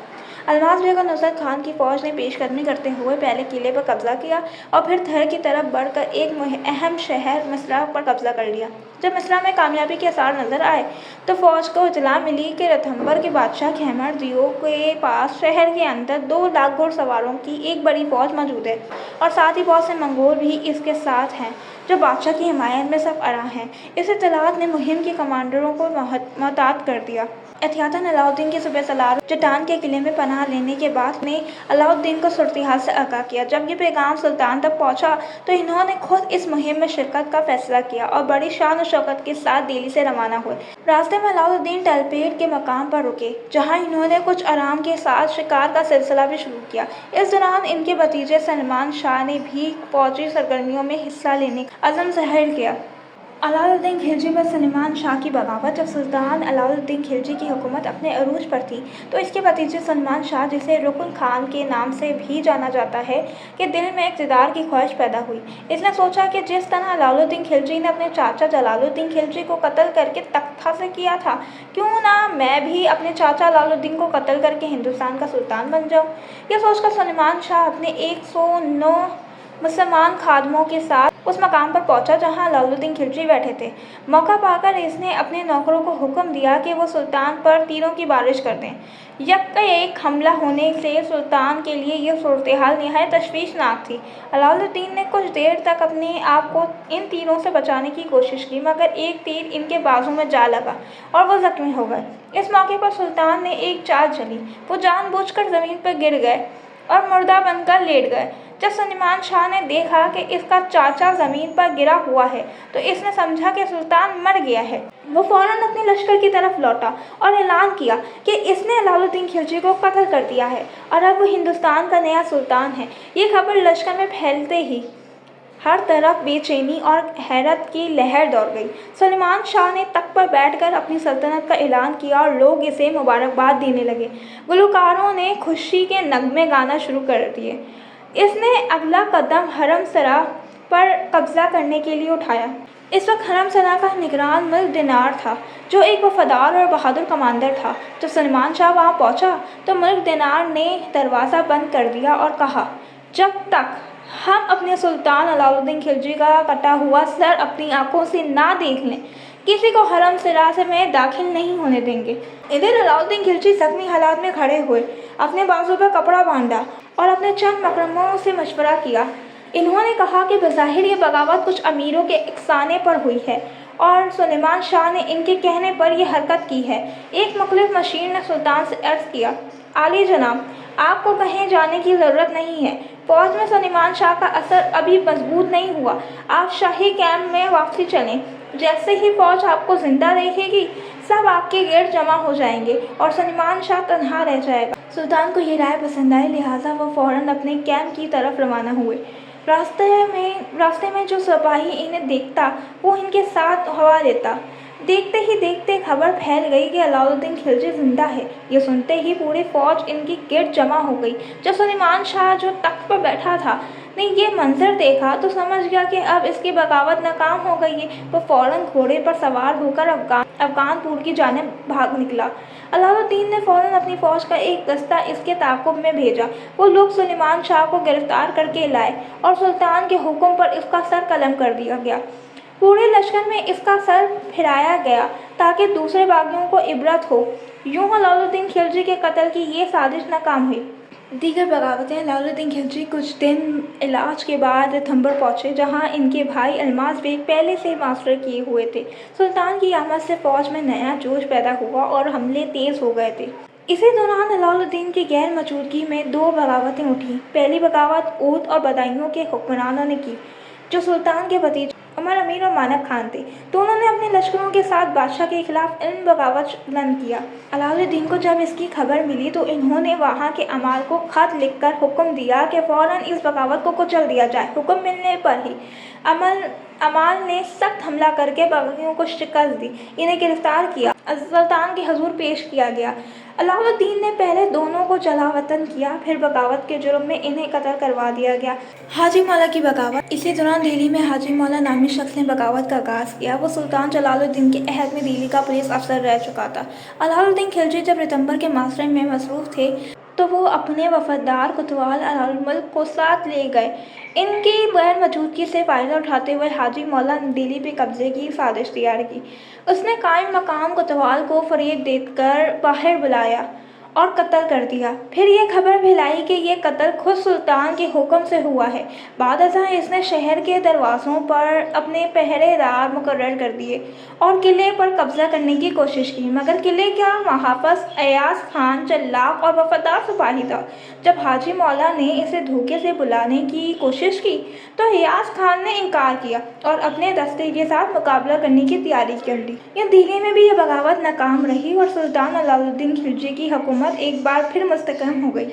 Speaker 1: इल्मास बेग और नुसरत खान की फ़ौज ने पेशकदमी करते हुए पहले किले पर कब्जा किया और फिर थर की तरफ बढ़कर एक अहम शहर मिस्रा पर कब्जा कर लिया। जब मिस्रा में कामयाबी के आसार नजर आए तो फ़ौज को इत्तला मिली कि रणथंभौर के बादशाह खैबर दियो के पास शहर के अंदर 2 लाख घुड़सवारों की एक बड़ी फ़ौज मौजूद है और साथ ही बहुत से मंगोल भी इसके साथ हैं जो बादशाह की हिमायत में सब आरा हैं। इस इत्तलात ने मुहिम के कमांडरों को मोहतात कर दिया। एहतियातन अलाउद्दीन की सुबह सलार चट्टान के किले में पनाह लेने के बाद ने अलाउद्दीन को सूरत-ए-हाल से आगाह किया। जब ये पैगाम सुल्तान तक पहुंचा तो इन्होंने खुद इस मुहिम में शिरकत का फैसला किया और बड़ी शान और शौकत के साथ दिल्ली से रवाना हुए। रास्ते में अलाउद्दीन टलपेट के मकाम पर रुके जहाँ इन्होंने कुछ आराम के साथ शिकार का सिलसिला भी शुरू किया। इस दौरान इनके भतीजे सलमान शाह ने भी फौजी सरगर्मियों में हिस्सा लेने का अज़म ज़ाहिर किया। अलाउद्दीन खिलजी पर सलमान शाह की बगावत। जब सुल्तान अलाउद्दीन खिलजी की हुकूमत अपने अरूज पर थी तो इसके भतीजे सलमान शाह, जिसे रुकन खान के नाम से भी जाना जाता है, के दिल में इक़्तिदार की ख्वाहिश पैदा हुई। इसने सोचा कि जिस तरह अलाउद्दीन खिलजी ने अपने चाचा जलालुद्दीन खिलजी को कत्ल करके तख्त हासिल किया था, क्यों ना मैं भी अपने चाचा अलाउद्दीन को कत्ल करके हिंदुस्तान का सुल्तान बन जाऊँ। यह सोचकर सलमान शाह अपने 109 मुसलमान खादमों के साथ उस मकाम पर पहुंचा जहां अलाउद्दीन खिलजी बैठे थे। मौका पाकर इसने अपने नौकरों को हुक्म दिया कि वो सुल्तान पर तीरों की बारिश कर दें। यक हमला होने से सुल्तान के लिए यह सूरत-ए-हाल निहायत तशवीशनाक थी। अलाउद्दीन ने कुछ देर तक अपने आप को इन तीरों से बचाने की कोशिश की, मगर एक तीर इनके बाजू में जा लगा और वो जख्मी हो गए। इस मौके पर सुल्तान ने एक चाल चली। वो जानबूझकर ज़मीन पर गिर गए और मुर्दा बनकर लेट गए। जब सुलेमान शाह ने देखा कि इसका चाचा ज़मीन पर गिरा हुआ है तो इसने समझा कि सुल्तान मर गया है। वो फौरन अपने लश्कर की तरफ लौटा और ऐलान किया कि इसने अलाउद्दीन खिलजी को कत्ल कर दिया है और अब वो हिंदुस्तान का नया सुल्तान है। ये खबर लश्कर में फैलते ही हर तरफ बेचैनी और हैरत की लहर दौड़ गई। सुलेमान शाह ने तख्त पर बैठकर अपनी सल्तनत का ऐलान किया और लोग इसे मुबारकबाद देने लगे। गुलकारों ने खुशी के नगमे गाना शुरू कर दिए। इसने अगला कदम हरम सरा पर कब्जा करने के लिए उठाया। इस वक्त हरम सरा का निगरान मलिक दिनार था, जो एक वफादार और बहादुर कमांडर था। जब सुलेमान शाह वहाँ पहुँचा तो मलिक दिनार ने दरवाज़ा बंद कर दिया और कहा, जब तक हम अपने सुल्तान अलाउद्दीन खिलजी का कटा हुआ सर अपनी आंखों से ना देख लें, किसी को हरम सरा से में दाखिल नहीं होने देंगे। इधर अलाउद्दीन खिलजी जख्मी हालात में खड़े हुए, अपने बाजू पर कपड़ा बांधा और अपने चंद मकरमों से मशवरा किया। इन्होंने कहा कि बज़ाहिर ये बगावत कुछ अमीरों के इकसाने पर हुई है और सुलेमान शाह ने इनके कहने पर यह हरकत की है। एक मुखलिफ मशीर ने सुल्तान से अर्ज़ किया, आली जनाब, आपको कहीं जाने की ज़रूरत नहीं है। फ़ौज में सुलेमान शाह का असर अभी मजबूत नहीं हुआ। आप शाही कैंप में वापसी चलें। जैसे ही फ़ौज आपको ज़िंदा देखेगी सब आपके गिर्द जमा हो जाएंगे और सुलेमान शाह तन्हा रह जाएगा। सुल्तान को ये राय पसंद आई, लिहाजा वो फ़ौरन अपने कैंप की तरफ रवाना हुए। रास्ते में जो सिपाही इन्हें देखता वो इनके साथ हवा देता। देखते ही देखते खबर फैल गई कि अलाउद्दीन खिलजी जिंदा है। ये सुनते ही पूरी फौज इनकी गिरद जमा हो गई। जब सुलेमान शाह जो तख्त पर बैठा था ने ये मंजर देखा तो समझ गया कि अब इसकी बगावत नाकाम हो गई है। वो फौरन घोड़े पर सवार होकर अफगानपुर की जानिब भाग निकला। अलाउद्दीन ने फौरन अपनी फौज का एक दस्ता इसके ताक़ुब में भेजा। वो लोग सुलेमान शाह को गिरफ्तार करके लाए और सुल्तान के हुक्म पर इसका सर कलम कर दिया गया। पूरे लश्कर में इसका सर फिराया गया ताकि दूसरे बागियों को इबरत हो। यूं अलाउद्दीन खिलजी के कत्ल की ये साजिश नाकाम हुई। दीगर बगावतें। अलाउद्दीन खिलजी कुछ दिन इलाज के बाद थंबर पहुँचे, जहाँ इनके भाई अल्मास बेग पहले से मास्टर किए हुए थे। सुल्तान की आमद से फ़ौज में नया जोश पैदा हुआ और हमले तेज़ हो गए थे। इसी दौरान अलाउद्दीन की गैर मौजूदगी में दो बगावतें उठीं। पहली बगावत ऊद और बदायूं के हुक्मरानों ने की, जो सुल्तान के भतीजे उमर अमीर और मानक खान थे। दोनों ने अपने लश्करों के साथ बादशाह के खिलाफ इन बगावत बुलंद किया। अलाउद्दीन को जब इसकी खबर मिली तो इन्होंने वहाँ के अमाल को खत लिखकर हुक्म दिया कि फ़ौरन इस बगावत को कुचल दिया जाए। हुक्म मिलने पर ही अमाल ने सख्त हमला करके बागियों को शिकस्त दी, इन्हें गिरफ्तार किया, सुल्तान के हुजूर पेश किया गया। अलाउद्दीन ने पहले दोनों को जलावतन किया, फिर बगावत के जुर्म में इन्हें कत्ल करवा दिया गया। हाजी मौला की बगावत। इसी दौरान दिल्ली में हाजी मौला नामी शख्स ने बगावत का आगाज़ किया। वो सुल्तान जलालुद्दीन के अहद में दिल्ली का पुलिस अफसर रह चुका था। अलाउद्दीन खिलजी जब रितंबर के मासरे में मसरूफ़ थे तो वो अपने वफादार कोतवाल अल-मुल्क को साथ ले गए। इनकी गैर मौजूदगी से फ़ायदा उठाते हुए हाजी मौला ने दिल्ली पे कब्जे की साजिश तैयार की। उसने कायम मकाम कोतवाल को फरेब देकर बाहर बुलाया और कत्ल कर दिया। फिर ये खबर फैलाई कि ये कत्ल खुद सुल्तान के हुक्म से हुआ है। बाद अज़ां इसने शहर के दरवाज़ों पर अपने पहरेदार मुकर्रर कर दिए और किले पर कब्ज़ा करने की कोशिश की, मगर किले का महाफ़ज़ अयाज़ खान चल्लाक और वफादार सिपाही था। जब हाजी मौला ने इसे धोखे से बुलाने की कोशिश की तो अयाज़ खान ने इनकार किया और अपने दस्ते के साथ मुकाबला करने की तैयारी कर ली। यह दिल्ली में भी यह बगावत नाकाम रही और सुल्तान अलाउद्दीन खिलजी की हुकूमत एक बार फिर मुस्तकम हो गई।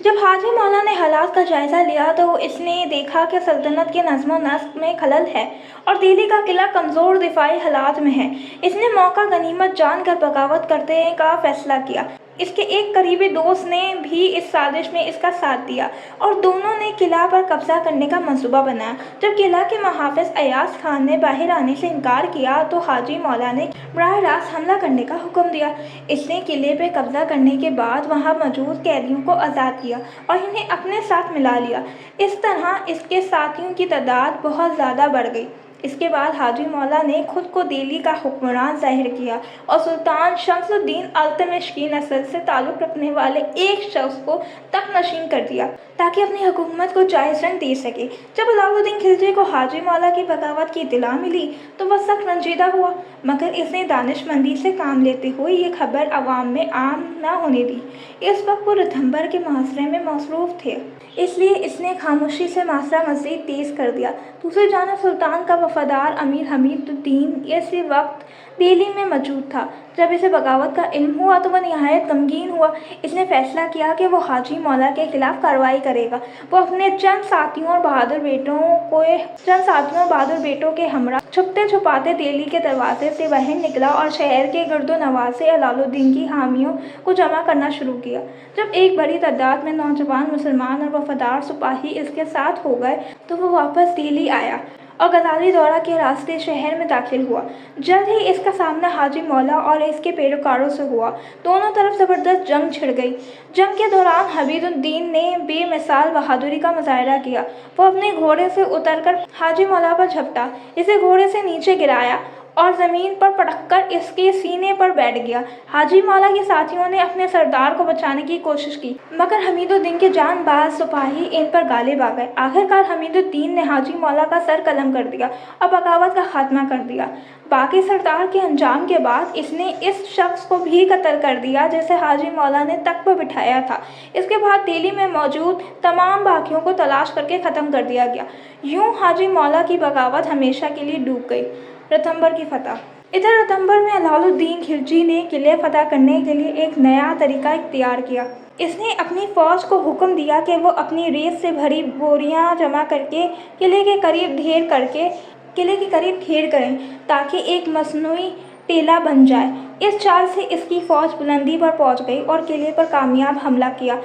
Speaker 1: जब हाजी मौला ने हालात का जायज़ा लिया तो इसने देखा कि सल्तनत के नज़्म व नस्क में खलल है और दिल्ली का किला कमज़ोर दिफाई हालात में है। इसने मौका गनीमत जानकर बगावत करने का फ़ैसला किया। इसके एक करीबी दोस्त ने भी इस साजिश में इसका साथ दिया और दोनों ने किला पर कब्जा करने का मंसूबा बनाया। जब किला के महाफ़िज़ अयाज़ खान ने बाहर आने से इनकार किया तो हाजी मौला ने बराह रास्त हमला करने का हुक्म दिया। इसने किले पर कब्जा करने के बाद वहाँ मौजूद कैदियों को आज़ाद किया और इन्हें अपने साथ मिला लिया। इस तरह इसके साथियों की तादाद बहुत ज़्यादा बढ़ गई। اس کے بعد حاجی مولا نے خود کو دہلی کا حکمران ظاہر کیا اور سلطان شمس الدین التمش کی نسل سے تعلق رکھنے والے ایک شخص کو تخت نشین کر دیا تاکہ اپنی حکومت کو جائز رنگ دے سکے۔ جب علاؤ الدین خلجی کو حاجی مولا کی بغاوت کی اطلاع ملی تو وہ سخت رنجیدہ ہوا، مگر اس نے دانش مندی سے کام لیتے ہوئے یہ خبر عوام میں عام نہ ہونے دی۔ اس وقت وہ رتھمبر کے محاصرے میں مصروف تھے، اس لیے اس نے خاموشی سے محاصرہ مزید تیز کر دیا۔ دوسری جانب سلطان کا وفادار امیر حمید الدین اسی وقت دہلی میں موجود تھا۔ جب اسے بغاوت کا علم ہوا تو وہ نہایت غمگین ہوا۔ اس نے فیصلہ کیا کہ وہ حاجی مولا کے خلاف کارروائی کرے گا۔ وہ اپنے چند ساتھیوں اور بہادر بیٹوں کے ہمراہ چھپتے چھپاتے دہلی کے دروازے سے باہر نکلا اور شہر کے گرد و نواح سے علاؤ الدین کی حامیوں کو جمع کرنا شروع کیا۔ جب ایک بڑی تعداد میں نوجوان مسلمان اور وفادار سپاہی اس کے ساتھ ہو گئے تو وہ واپس دہلی آیا اور غزالی دورہ کے راستے شہر میں داخل ہوا۔ جلد ہی اس کا سامنا حاجی مولا اور اس کے پیروکاروں سے ہوا۔ دونوں طرف زبردست جنگ چھڑ گئی۔ جنگ کے دوران حمید الدین نے بے مثال بہادری کا مظاہرہ کیا۔ وہ اپنے گھوڑے سے اتر کر حاجی مولا پر جھپٹا، اسے گھوڑے سے نیچے گرایا اور زمین پر پٹک کر اس کے سینے پر بیٹھ گیا۔ حاجی مولا کے ساتھیوں نے اپنے سردار کو بچانے کی کوشش کی، مگر حمید الدین کے جان باز سپاہی ان پر غالب آ گئے۔ آخرکار حمید الدین نے حاجی مولا کا سر قلم کر دیا اور بغاوت کا خاتمہ کر دیا۔ باقی سردار کے انجام کے بعد اس نے اس شخص کو بھی قتل کر دیا جسے حاجی مولا نے تخت پر بٹھایا تھا۔ اس کے بعد دہلی میں موجود تمام باغیوں کو تلاش کر کے ختم کر دیا گیا۔ یوں حاجی مولا کی بغاوت ہمیشہ کے لیے ڈوب گئی۔ رتھمبر کی فتح۔ ادھر رتھمبر میں علاؤ الدین خلجی نے قلعے فتح کرنے کے لیے ایک نیا طریقہ اختیار کیا۔ اس نے اپنی فوج کو حکم دیا کہ وہ اپنی ریت سے بھری بوریاں جمع کر کے قلعے کے قریب ڈھیر کریں تاکہ ایک مصنوعی ٹیلہ بن جائے۔ اس چال سے اس کی فوج بلندی پر پہنچ گئی اور قلعے پر کامیاب حملہ کیا۔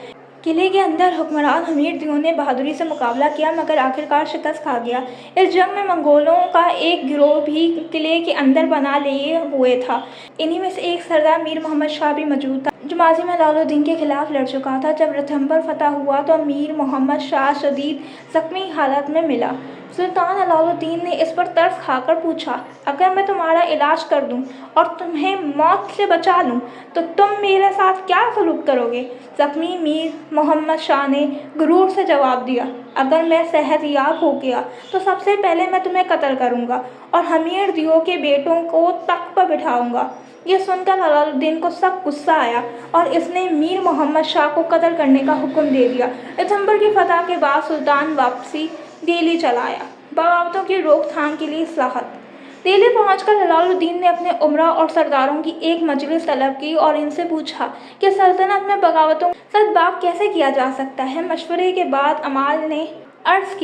Speaker 1: قلعے کے اندر حکمران حمید دیو نے بہادری سے مقابلہ کیا مگر آخرکار شکست کھا گیا۔ اس جنگ میں منگولوں کا ایک گروہ بھی قلعے کے اندر پناہ لیے ہوئے تھا۔ انہی میں سے ایک سردار میر محمد شاہ بھی موجود تھا جو ماضی میں علاؤ الدین کے خلاف لڑ چکا تھا۔ جب رتھمبر فتح ہوا تو میر محمد شاہ شدید زخمی حالت میں ملا۔ سلطان علاؤ الدین نے اس پر ترس کھا کر پوچھا، اگر میں تمہارا علاج کر دوں اور تمہیں موت سے بچا لوں تو تم میرے ساتھ کیا سلوک کرو گے؟ زخمی میر محمد شاہ نے غرور سے جواب دیا، اگر میں صحت یاب ہو گیا تو سب سے پہلے میں تمہیں قتل کروں گا اور حمید دیو کے بیٹوں کو تخت پر بٹھاؤں گا۔ یہ سن کر علاؤ الدین کو سخت غصہ آیا اور اس نے میر محمد شاہ کو قتل کرنے کا حکم دے دیا۔ رتھمبر کی فتح کے بعد سلطان واپسی دہلی چلا آیا۔ بغاوتوں کی روک تھام کے لیے اصلاحات۔ دہلی پہنچ کر علاؤ الدین نے اپنے امراء اور سرداروں کی ایک مجلس طلب کی اور ان سے پوچھا کہ سلطنت میں بغاوتوں کا سدباب کیسے کیا جا سکتا ہے۔ مشورے کے بعد امال نے عرض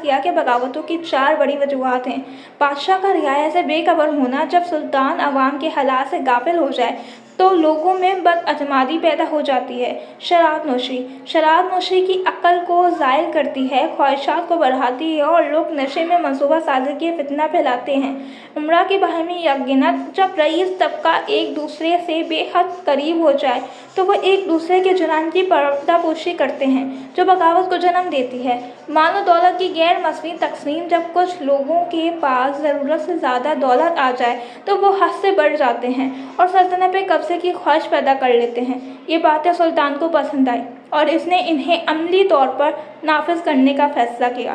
Speaker 1: کیا کہ بغاوتوں کی 4 بڑی وجوہات ہیں۔ بادشاہ کا رعایا سے بے خبر ہونا، جب سلطان عوام کے حالات سے غافل ہو جائے تو لوگوں میں بد اعتمادی پیدا ہو جاتی ہے۔ شراب نوشی کی عقل کو زائل کرتی ہے، خواہشات کو بڑھاتی ہے اور لوگ نشے میں منصوبہ سازی کے فتنہ پھیلاتے ہیں۔ امراء کی باہمی یکجہت، جب رئیس طبقہ ایک دوسرے سے بے حد قریب ہو جائے تو وہ ایک دوسرے کے جرائم کی پردہ پوشی کرتے ہیں جو بغاوت کو جنم دیتی ہے۔ مال و دولت کی غیر مساوی تقسیم، جب کچھ لوگوں کے پاس ضرورت سے زیادہ دولت آ جائے تو وہ حد سے بڑھ جاتے ہیں اور سلطنت پہ قبضے کی خواہش پیدا کر لیتے ہیں۔ یہ باتیں سلطان کو پسند آئیں اور اس نے انہیں عملی طور پر نافذ کرنے کا فیصلہ کیا۔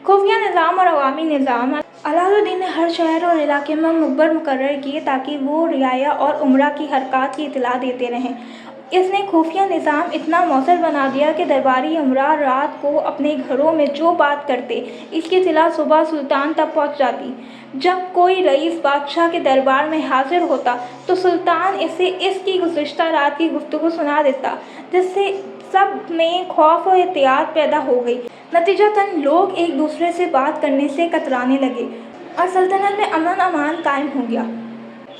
Speaker 1: خفیہ نظام اور عوامی نظام۔ علاؤ الدین نے ہر شہر اور علاقے میں مخبر مقرر کیے تاکہ وہ رعایا اور امراء کی حرکات کی اطلاع دیتے رہیں۔ اس نے خفیہ نظام اتنا مؤثر بنا دیا کہ درباری امراء رات کو اپنے گھروں میں جو بات کرتے اس کی اطلاع صبح سلطان تک پہنچ جاتی۔ جب کوئی رئیس بادشاہ کے دربار میں حاضر ہوتا تو سلطان اسے اس کی گزشتہ رات کی گفتگو سنا دیتا، جس سے سب میں خوف و احتیاط پیدا ہو گئی۔ نتیجتاً لوگ ایک دوسرے سے بات کرنے سے کترانے لگے اور سلطنت میں امن امان قائم ہو گیا۔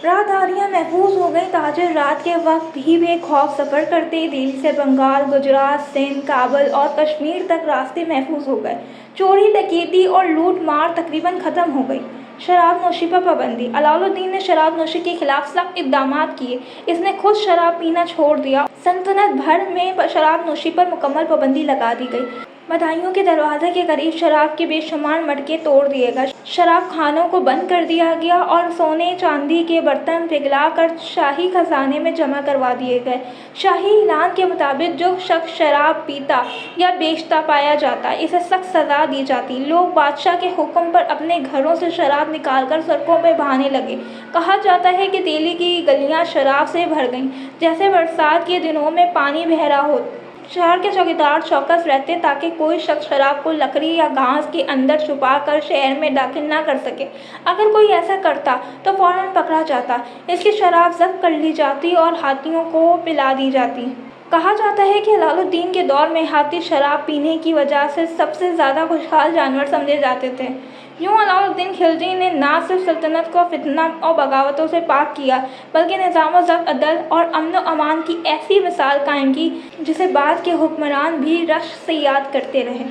Speaker 1: راہداریاں محفوظ ہو گئیں۔ تاجر رات کے وقت بھی بے خوف سفر کرتے۔ دہلی سے بنگال، گجرات، سندھ، کابل اور کشمیر تک راستے محفوظ ہو گئے۔ چوری ڈکیتی اور لوٹ مار تقریباً ختم ہو گئی۔ شراب نوشی پر پابندی۔ علاؤ الدین نے شراب نوشی کے خلاف سخت اقدامات کیے۔ اس نے خود شراب پینا چھوڑ دیا۔ سلطنت بھر میں شراب نوشی پر مکمل پابندی لگا دی گئی۔ बधाइयों के दरवाजे के करीब शराब के बेशुमार मटके तोड़ दिए गए, शराब खानों को बंद कर दिया गया और सोने चांदी के बर्तन पिघलाकर शाही खजाने में जमा करवा दिए गए। शाही ऐलान के मुताबिक जो शख्स शराब पीता या बेचता पाया जाता, इसे सख्त सजा दी जाती। लोग बादशाह के हुक्म पर अपने घरों से शराब निकालकर सड़कों पर बहाने लगे। कहा जाता है कि दिल्ली की गलियां शराब से भर गईं, जैसे बरसात के दिनों में पानी बह रहा हो। शहर के चौकीदार चौकस रहते ताकि कोई शख्स शराब को लकड़ी या घास के अंदर छुपा कर शहर में दाखिल न कर सके। अगर कोई ऐसा करता तो फौरन पकड़ा जाता, इसकी शराब जब्त कर ली जाती और हाथियों को पिला दी जाती। कहा जाता है कि अलाउद्दीन के दौर में हाथी शराब पीने की वजह से सबसे ज़्यादा खुशहाल जानवर समझे जाते थे। यूँ अलाउद्दीन खिलजी ने न सिर्फ सल्तनत को फितना और बगावतों से पाक किया, बल्कि निज़ाम ज़ब्त अदल और अमन व अमान की ऐसी मिसाल कायम की जिसे बाद के हुक्मरान भी रश्क से याद करते रहे।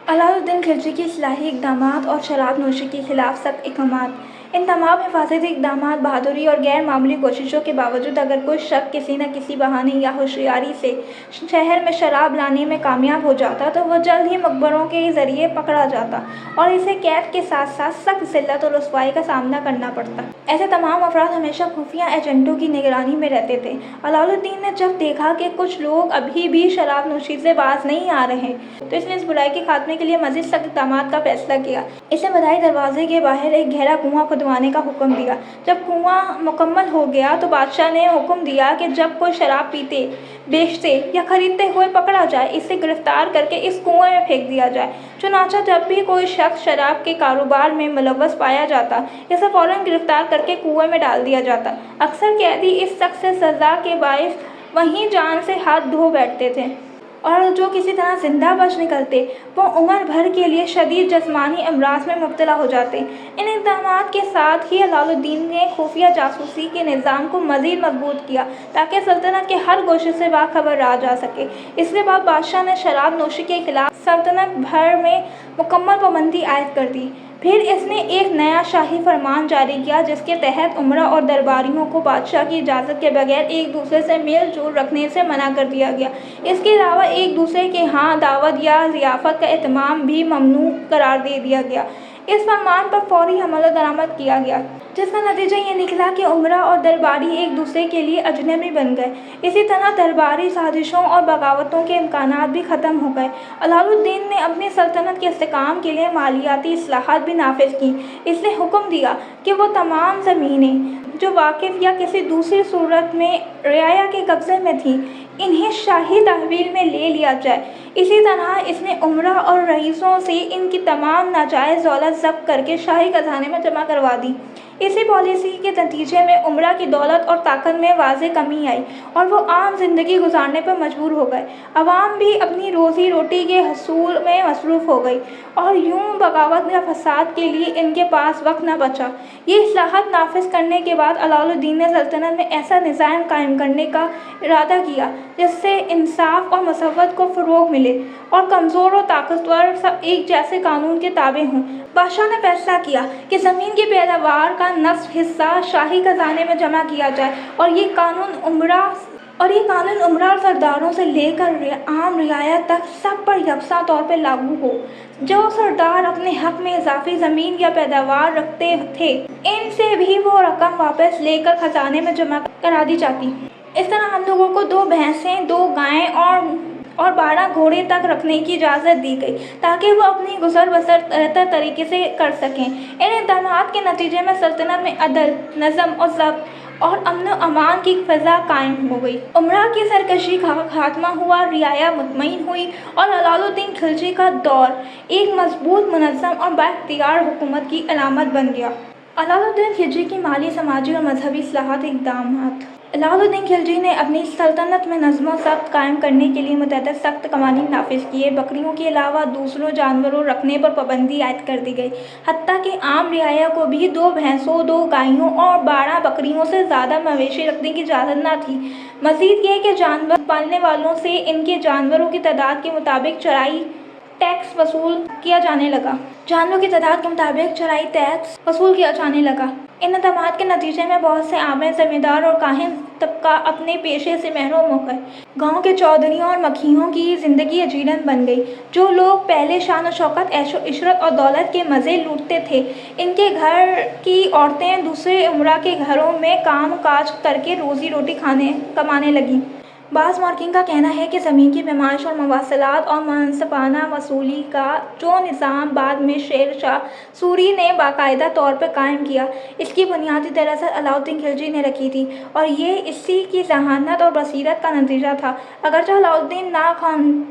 Speaker 1: अलाउद्दीन खिलजी की इस्लाही इक़दामात और शराब नोशी के खिलाफ सख्त अहकामात। इन तमाम हिफाजती इक़दामात, बहादुरी और गैर मामूली कोशिशों के बावजूद अगर कोई शख्स किसी न किसी बहाने या होशियारी से शहर में शराब लाने में कामयाब हो जाता तो वह जल्द ही मकबरों के ज़रिए पकड़ा जाता और इसे कैद के साथ साथ सख्त ज़िल्लत और रुसवाई का सामना करना पड़ता। ऐसे तमाम अफराद हमेशा खुफिया एजेंटों की निगरानी में रहते थे। अलाउद्दीन ने जब देखा कि कुछ लोग अभी भी शराब नोशी से बाज नहीं आ रहे, तो इसने इस बुराई के खात्मे के लिए मज़ीद सख्त इक़दामात का फैसला किया। इसे बधाई दरवाजे के बाहर एक गहरा कुआं खुदवाने का हुक्म दिया। जब कुआं मुकम्मल हो गया तो बादशाह ने हुक्म दिया कि जब कोई शराब पीते, बेचते या खरीदते हुए पकड़ा जाए, इसे गिरफ्तार करके इस कुएं में फेंक दिया जाए। चुनांचे जब भी कोई शख्स शराब के कारोबार में मुलव्वस पाया जाता, इसे फौरन गिरफ्तार करके कुएं में डाल दिया जाता। अक्सर कैदी इस सख्त सज़ा के बाइस वहीं जान से हाथ धो बैठते थे और जो किसी तरह जिंदा बच निकलते वो उम्र भर के लिए शदीद जिस्मानी अमराज में मुब्तला हो जाते। इन इक़दामात के साथ ही अलाउद्दीन ने खुफिया जासूसी के निज़ाम को मज़ीद मजबूत किया ताकि सल्तनत के हर गोशे से बाखबर रहा जा सके। इसके बाद बादशाह ने शराब नोशी के खिलाफ सल्तनत भर में मुकम्मल पाबंदी आयद कर दी। फिर इसने एक नया शाही फरमान जारी किया जिसके तहत उमरा और दरबारियों को बादशाह की इजाज़त के बगैर एक दूसरे से मेल जोल रखने से मना कर दिया गया। इसके अलावा एक दूसरे के यहाँ दावत या ज़ियाफ़त का एहतमाम भी ममनू करार दे दिया गया। इस फरमान पर फौरी अमल दरामद किया गया, जिसका नतीजा ये निकला कि उमरा और दरबारी एक दूसरे के लिए अजनबी बन गए। इसी तरह दरबारी साजिशों और बगावतों के इम्कानात भी ख़त्म हो गए। अलाउद्दीन ने अपनी सल्तनत के इस्तेकाम के लिए मालियाती इस्लाहात भी नाफिज की। इसने हुक्म दिया कि वो तमाम ज़मीनें जो वाकिफ़ या किसी दूसरी सूरत में रियाया के कब्ज़े में थीं, इन्हें शाही तहवील में ले लिया जाए। इसी तरह इसने उमरा और रईसों से इनकी तमाम नाजायज़ दौलत ज़ब्त करके शाही खजाने में जमा करवा दी। इसी पॉलिसी के नतीजे में उमरा की दौलत और ताकत में वाज़ेह कमी आई और वो आम जिंदगी गुजारने पर मजबूर हो गए। अवाम भी अपनी रोज़ी रोटी के हसूल में मसरूफ़ हो गई और यूँ बगावत या फसाद के लिए इनके पास वक्त न बचा। ये इस्लाहात नाफिज करने के बाद अलाउद्दीन ने सल्तनत में ऐसा निज़ाम कायम करने का इरादा किया जिससे इंसाफ और मसव्वत को फ़रोग़ मिले और कमज़ोर और ताकतवर सब एक जैसे कानून के ताबे हों। बादशाह ने फैसला किया कि ज़मीन की पैदावार का नस्फ हिस्सा शाही खजाने में जमा किया जाए और ये कानून उमरा और सरदारों से लेकर आम रियायत तक सब पर यकसा तौर पर लागू हो। जो सरदार अपने हक में इजाफी ज़मीन या पैदावार रखते थे, इनसे भी वो रकम वापस लेकर खजाने में जमा करा दी जाती। इस तरह हम लोगों को 2 भैंसें, 2 गायें और 12 घोड़े तक रखने की इजाज़त दी गई ताकि वो अपनी गुजर बसर बेहतर तरीके से कर सकें। इन इक़दामात के नतीजे में सल्तनत में अदल, नज़म और ज़ब्त और अमन व अमान की फ़ज़ा कायम हो गई। उमरा की सरकशी का खात्मा हुआ, रियाया मुतमईन हुई और अलाउद्दीन खिलजी का दौर एक मजबूत, मुनज़्ज़म और बाइख्तियार हुकूमत की अलामत बन गया। अलाउद्दीन खिलजी की माली, समाजी और मजहबी इस्लाहात इक़दामात। अलाउद्दीन खिलजी ने अपनी सल्तनत में नज़्म व ज़ब्त कायम करने के लिए मुतअद्दिद सख्त कवानीन नाफिज किए। बकरियों के अलावा दूसरों जानवरों रखने पर पाबंदी आयद कर दी गई। हत्ता कि आम रियाया को भी 2 भैंसों, 2 गायों और 12 बकरियों से ज़्यादा मवेशी रखने की इजाज़त न थी। मज़ीद ये कि जानवर पालने वालों से इनके जानवरों की तादाद के मुताबिक चराई टैक्स वसूल किया जाने लगा। इन इक़दामात के नतीजे में बहुत से आम ज़मींदार और काहिल तबका अपने पेशे से महरूम हो गए। गाँव के चौधरियों और मखियों की ज़िंदगी अजीरन बन गई। जो लोग पहले शान और शौकत, ऐशो इशरत और दौलत के मज़े लूटते थे, इनके घर की औरतें दूसरे उमरा के घरों में काम काज करके रोज़ी रोटी कमाने लगीं। बाज़ मौरखीन का कहना है कि ज़मीन की पैमाइश और मवासलात और मुनसिफाना वसूली का जो निज़ाम बाद में शेर शाह सूरी ने बाकायदा तौर पर कायम किया, इसकी बुनियाद दरअसल अलाउद्दीन खिलजी ने रखी थी, और ये इसी की ज़हानत और बसीरत का नतीजा था। अगरचे अलाउद्दीन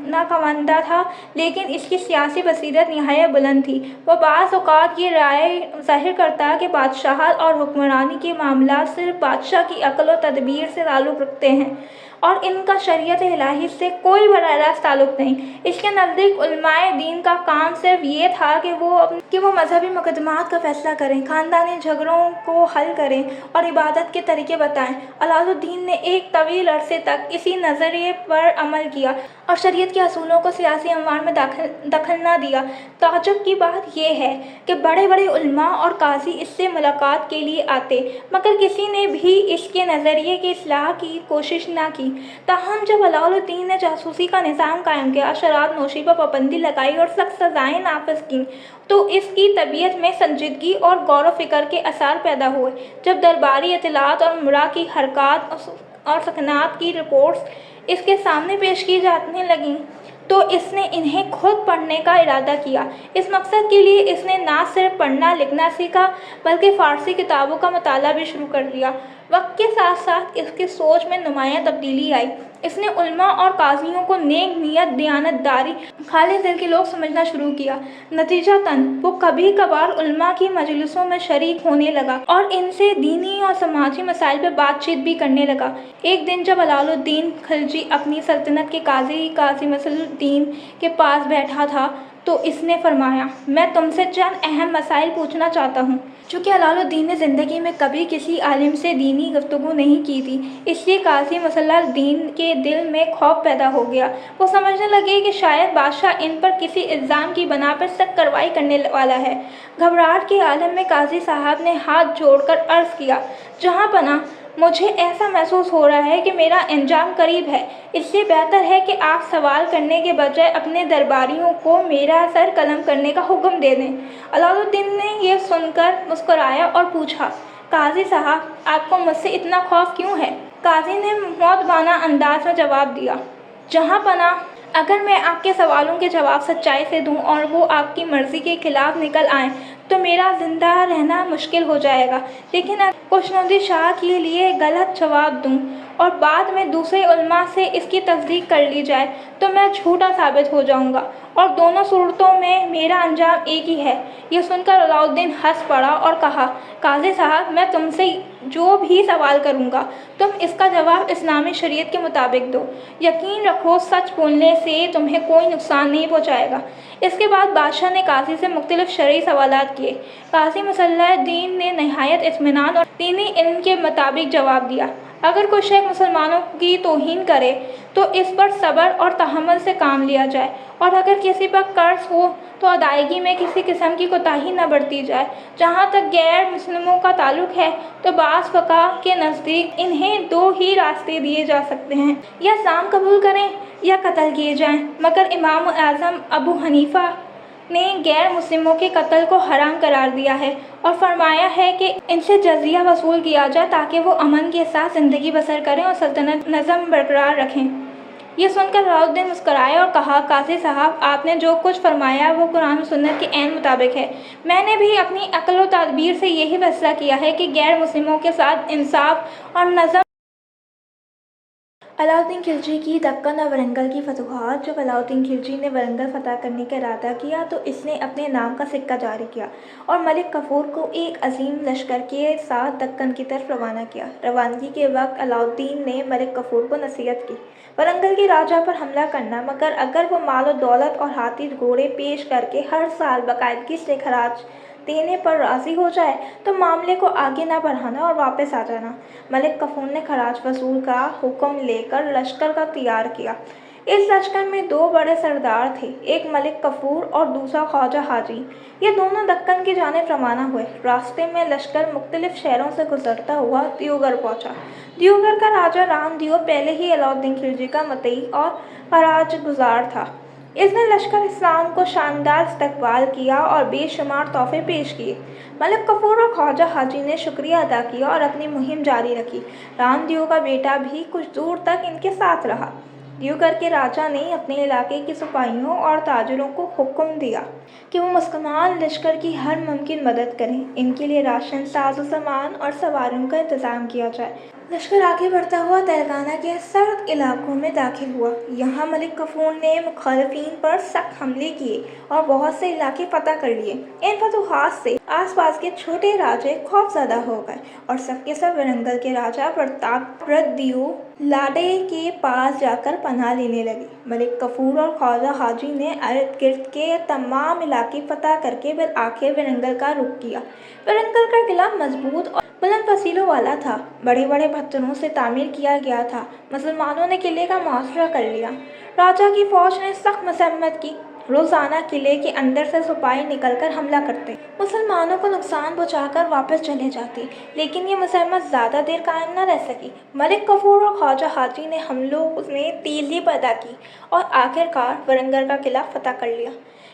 Speaker 1: नाखवांदा था, लेकिन इसकी सियासी बसीरत निहायत बुलंद थी। वो बाज़ औक़ात ये राय ज़ाहिर करता कि बादशाहत और हुक्मरानी के मामला सिर्फ बादशाह की अक्ल और तदबीर से ताल्लुक़ रखते हैं और इनका शरीयत इलाही से कोई बराह रास्त ताल्लुक़ नहीं। इसके नज़दीक उलमाए दीन का काम सिर्फ ये था कि वो मजहबी मुकदमात का फ़ैसला करें, ख़ानदानी झगड़ों को हल करें और इबादत के तरीक़े बताएं। अलाउद्दीन ने एक तवील अरसे तक इसी नज़रिए पर अमल किया और शरीयत के असूलों को सियासी अमवार में दखल न दिया। ताज्जुब की बात यह है कि बड़े बड़े उलमा और काजी इससे मुलाकात के लिए आते, मगर किसी ने भी इसके नज़रिए की इस्लाह की कोशिश न की। ताहम जब अलाउद्दीन ने जासूसी का निज़ाम कायम किया, शराब नोशी पर पाबंदी लगाई और सख्त सज़ाएँ नाफिज की, तो इसकी तबीयत में संजीदगी और गौर व फिक्र के आसार पैदा हुए। जब दरबारी इत्तलात और उमरा की हरकत और सकनात की रिपोर्ट्स इसके सामने पेश की जाने लगीं, तो इसने इन्हें खुद पढ़ने का इरादा किया। इस मकसद के लिए इसने न सिर्फ पढ़ना लिखना सीखा, बल्कि फ़ारसी किताबों का मुताला भी शुरू कर दिया। वक्त के साथ साथ इसकी सोच में नुमायाँ तब्दीली आई। इसने उलमा और काजियों को नेक नीयत, दियानतदारी, खालिस दिल के लोग समझना शुरू किया। नतीजतन वो कभी कभार उलमा की मजलिसों में शरीक होने लगा और इनसे दीनी और समाजी मसाइल पर बातचीत भी करने लगा। एक दिन जब अलाउद्दीन खिलजी अपनी सल्तनत के काजी मसलुद्दीन के पास बैठा था, तो इसने फरमाया, मैं तुमसे चंद अहम मसाइल पूछना चाहता हूँ। चूँकि अलाउद्दीन ने ज़िंदगी में कभी किसी आलिम से दीनी गुफ्तगू नहीं की थी, इसलिए काजी मसलुद्दीन के दिल में खौफ पैदा हो गया। वो समझने लगे कि शायद बादशाह इन पर किसी इल्ज़ाम की बना पर सख्त कार्रवाई करने वाला है। घबराहट के आलम में काजी साहब ने हाथ जोड़कर अर्ज़ किया, जहाँ पनाह, मुझे ऐसा महसूस हो रहा है कि मेरा अंजाम करीब है। इसलिए बेहतर है कि आप सवाल करने के बजाय अपने दरबारियों को मेरा सर कलम करने का हुक्म दे दें। अलाउद्दीन ने यह सुनकर मुस्कुराया और पूछा, काजी साहब, आपको मुझसे इतना खौफ क्यों है? काजी ने मौतबाना अंदाज में जवाब दिया, जहाँ पनाह, अगर मैं आपके सवालों के जवाब सच्चाई से दूं और वो आपकी मर्ज़ी के खिलाफ निकल आएँ, तो मेरा ज़िंदा रहना मुश्किल हो जाएगा। लेकिन अगर खुशनुदी शाह के लिए गलत जवाब दूं और बाद में दूसरे उलमा से इसकी तस्दीक कर ली जाए, तो मैं झूठा साबित हो जाऊंगा, और दोनों सूरतों में मेरा अंजाम एक ही है। यह सुनकर अलाउद्दीन हंस पड़ा और कहा, काजी साहब, मैं तुमसे जो भी सवाल करूंगा, तुम इसका जवाब इस्लामी शरीयत के मुताबिक दो। यकीन रखो, सच बोलने से तुम्हें कोई नुकसान नहीं पहुँचाएगा। इसके बाद बादशाह ने काजी से मुख्तलिफ शरई सवालात किए। काजी मसलुद्दीन ने नहायत इत्मीनान और दीनी इल्म के मुताबिक जवाब दिया। अगर कोई शख्स मुसलमानों की तौहीन करे, तो इस पर सब्र और तहम्मुल से काम लिया जाए, और अगर किसी पर कर्ज हो तो अदायगी में किसी किस्म की कोताही न बरती जाए। जहाँ तक गैर मुस्लिमों का ताल्लुक है, तो बाज़ फ़क़ाह के नज़दीक इन्हें दो ही रास्ते दिए जा सकते हैं, या इस्लाम कबूल करें या कत्ल किए जाएं। मगर इमाम आज़म अबू हनीफ़ा ने गैर मुस्लिमों के कत्ल को हराम करार दिया है और फरमाया है कि इनसे जज़िया वसूल किया जाए, ताकि वो अमन के साथ ज़िंदगी बसर करें और सल्तनत नज़म बरकरार रखें। ये सुनकर अलाउद्दीन मुस्कराया और कहा, काजी साहब, आपने जो कुछ फरमाया वो कुरान और सुन्नत के ऐन मुताबिक है। मैंने भी अपनी अक्ल और तदबीर से यही फैसला किया है कि गैर मुस्लिमों के साथ इंसाफ और नज़म। अलाउद्दीन खिलजी की दक्कन और वरंगल की फतूहात। जब अलाउद्दीन खिलजी ने वरंगल फतह करने का इरादा किया, तो इसने अपने नाम का सिक्का जारी किया और मलिक कफूर को एक अजीम लश्कर के साथ दक्कन की तरफ रवाना किया। रवानगी के वक्त अलाउद्दीन ने मलिक कफूर को नसीहत की वरंगल के राजा पर हमला करना, मगर अगर वो माल और दौलत और हाथी घोड़े पेश करके हर साल बाकायदगी से खराज देने पर राज़ी हो जाए, तो मामले को आगे न बढ़ाना और वापस आ जाना। मलिक कफूर ने खराज वसूल का हुक्म लेकर लश्कर का तैयार किया। इस लश्कर में दो बड़े सरदार थे, एक मलिक कफूर और दूसरा ख्वाजा हाजी। ये दोनों दक्कन की जानिब रवाना हुए। रास्ते में लश्कर मुख्तलिफ शहरों से गुजरता हुआ दियोगर पहुंचा। दियोगर का राजा राम दियो पहले ही अलाउद्दीन खिलजी का मतई और खराज गुजार था। इसने लश्कर इस्लाम को शानदार इस्तकबाल किया और बेशुमार तोहफे पेश किए। मलिक कफूर और ख्वाजा हाजी ने शुक्रिया अदा किया और अपनी मुहिम जारी रखी। राम दियो का बेटा भी कुछ दूर तक इनके साथ रहा। दियोगर के राजा ने अपने इलाके के सिपाहियों और ताजिरों को हुक्म दिया कि वो मुसलमान लश्कर की हर मुमकिन मदद करें। इनके लिए राशन, साजो सामान और सवारियों का इंतजाम किया जाए। लश्कर आगे बढ़ता हुआ तेलंगाना के सर्द इलाकों में दाखिल हुआ। यहाँ मलिक कफूर ने मुखालिफिन पर सख्त हमले किए और बहुत से इलाके फतह कर लिए। इन फतूहात से आसपास के छोटे राजे खौफजदा हो गए और सबके सब वरंगल के राजा प्रताप दियो लाडे के पास जाकर पनाह लेने लगे। मलिक कफूर और ख्वाजा हाजी ने इर्द गिर्द के तमाम इलाके फतह करके फिर आखिर वरंगल का रुख किया। वरंगल का किला मजबूत और बुलंद फसीलों वाला था। बड़े बड़े पत्थरों से तामीर किया गया था। मुसलमानों ने किले का मुहासरा कर लिया। राजा की फौज ने सख्त मसम्मत की। रोजाना किले के अंदर से सिपाही निकलकर हमला करते, मुसलमानों को नुकसान पहुंचाकर वापस चले जाते, लेकिन ये मुसम्मत ज़्यादा देर कायम न रह सकी। मलिक कफूर और ख्वाजा हाजी ने हमलों में तेजी पैदा की और आखिरकार वरंगल का किला फतह कर लिया।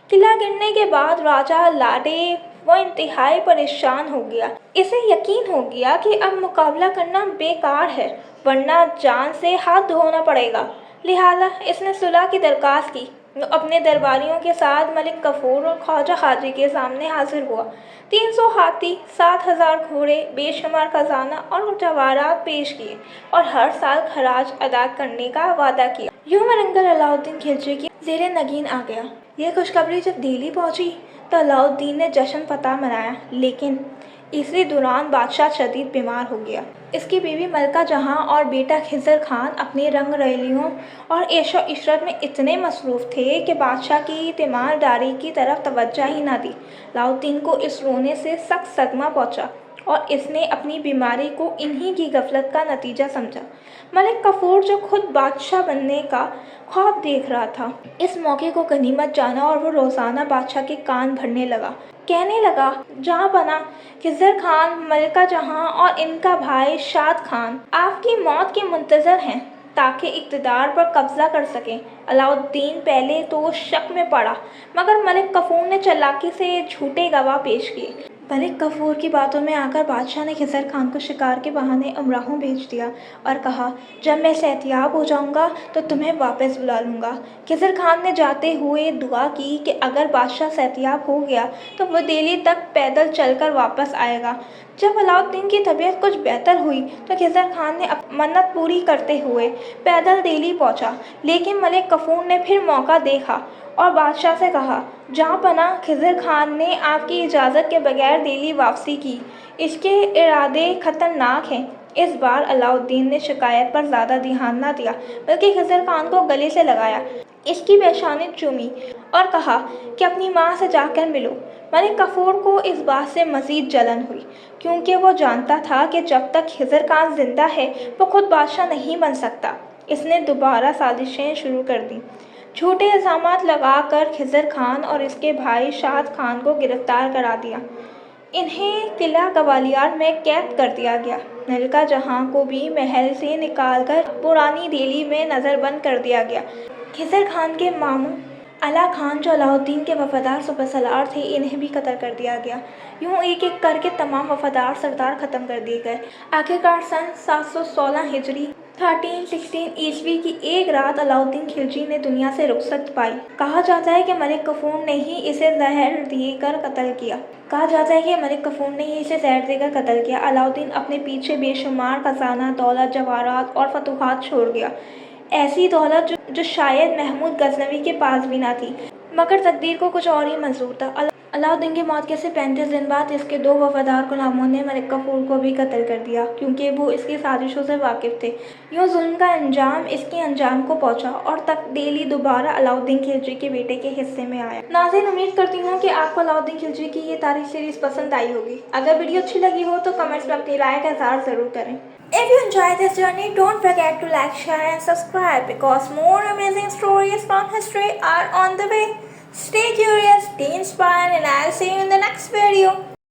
Speaker 1: किला गिरने के बाद राजा लाडे वो इंतहाई परेशान हो गया। इसे यकीन हो गया कि अब मुकाबला करना बेकार है, वरना जान से हाथ धोना पड़ेगा। लिहाजा इसने सुलह की दरख्वास्त की। अपने दरबारियों के साथ मलिक कफूर और ख्वाजा हाजी के सामने हाजिर हुआ। 300 हाथी, 7000 घोड़े, बेशुमार खजाना और जवाहरात पेश किए और हर साल खराज अदा करने का वादा किया। यूं वरंगल अलाउद्दीन खिलजी की ज़ेरे नगीन आ गया। यह खुशखबरी जब दिल्ली पहुंची तो अलाउद्दीन ने जश्न फतह मनाया, लेकिन इसी दौरान बादशाह शदीद बीमार हो गया। इसकी बीवी मलका जहां और बेटा खिज़र खान अपनी रंग रैलियों और ऐशो इशरत में इतने मसरूफ़ थे कि बादशाह की तीमारदारी की तरफ तवज्जो ही न दी। अलाउद्दीन को इस रोने से सख्त सदमा पहुंचा और इसने अपनी बीमारी को इन्हीं की गफलत का नतीजा समझा। मलिक कफूर जो खुद बादशाह बनने का ख्वाब देख रहा था, इस मौके को गनीमत जाना और वो रोज़ाना बादशाह के कान भरने लगा। कहने लगा, जहाँ बना खिज़र खान, मलका जहाँ और इनका भाई शाद खान आपकी मौत के मुंतज़र हैं ताकि इक़्तिदार पर कब्ज़ा कर सकें। अलाउद्दीन पहले तो शक में पड़ा, मगर मलिक कफूर ने चालाकी से झूठे गवाह पेश किए। मलिक कफूर की बातों में आकर बादशाह ने खिज़र खान को शिकार के बहाने अमराहों भेज दिया और कहा, जब मैं सेहतियाब हो जाऊंगा तो तुम्हें वापस बुला लूँगा। खिज़र खान ने जाते हुए दुआ की कि अगर बादशाह सेहतियाब हो गया तो वह दिल्ली तक पैदल चलकर वापस आएगा। जब अलाउद्दीन की तबीयत कुछ बेहतर हुई तो खिज़र खान ने मन्नत पूरी करते हुए पैदल दिल्ली पहुंचा, लेकिन मलिक कफूर ने फिर मौका देखा और बादशाह से कहा, जहाँ पना खिज़र खान ने आपकी इजाज़त के बगैर दिल्ली वापसी की। इसके इरादे ख़तरनाक हैं। इस बार अलाउद्दीन ने शिकायत पर ज़्यादा ध्यान न दिया, बल्कि खिज़र खान को गले से लगाया, इसकी पेशानी चूमी और कहा कि अपनी माँ से जाकर मिलो। मलिक कफूर को इस बात से मज़ीद जलन हुई, क्योंकि वो जानता था कि जब तक खिज़र खान जिंदा है वो खुद बादशाह नहीं बन सकता। इसने दोबारा साजिशें शुरू कर दी। झूठे इल्ज़ामात लगाकर खिज़र खान और इसके भाई शाद खान को गिरफ्तार करा दिया। इन्हें किला ग्वालियर में कैद कर दिया गया। मलका जहां को भी महल से निकालकर पुरानी दिल्ली में नज़रबंद कर दिया गया। खिज़र खान के मामू अला खान जो अलाउद्दीन के वफादार सुपरसलार थे, इन्हें भी कत्ल कर दिया गया। यूँ एक एक करके तमाम वफादार सरदार ख़त्म कर दिए गए। आखिरकार सन 716 हिजरी 1316 ईस्वी की एक रात अलाउद्दीन खिलजी ने दुनिया से रुखसत पाई। कहा जाता है कि मलिक कफूर ने ही इसे जहर देकर कत्ल किया। अलाउद्दीन अपने पीछे बेशुमार खजाना, दौलत, जवाहरात और फतूहात छोड़ गया। ऐसी दौलत जो शायद महमूद गजनवी के पास भी ना थी, मगर तकदीर को कुछ और ही मंजूर था। अलाउद्दीन की मौत के से 35 दिन बाद इसके 2 वफादार गुलामों ने मलिक कफूर को भी कत्ल कर दिया, क्योंकि वो इसकी साजिशों से वाकिफ थे। यूँ जुल्म का अंजाम इसके अंजाम को पहुंचा और तक दिल्ली दोबारा अलाउद्दीन खिलजी के बेटे के हिस्से में आया। नाज़रीन, उम्मीद करती हूँ कि आपको अलाउद्दीन खिलजी की ये तारीख सीरीज़ पसंद आई होगी। अगर वीडियो अच्छी लगी हो तो कमेंट्स में अपनी राय का इज़हार ज़रूर करें। If you enjoyed this journey, don't forget to like, share and subscribe because more amazing stories from history are on the way. Stay curious, stay inspired, and I'll see you in the next video.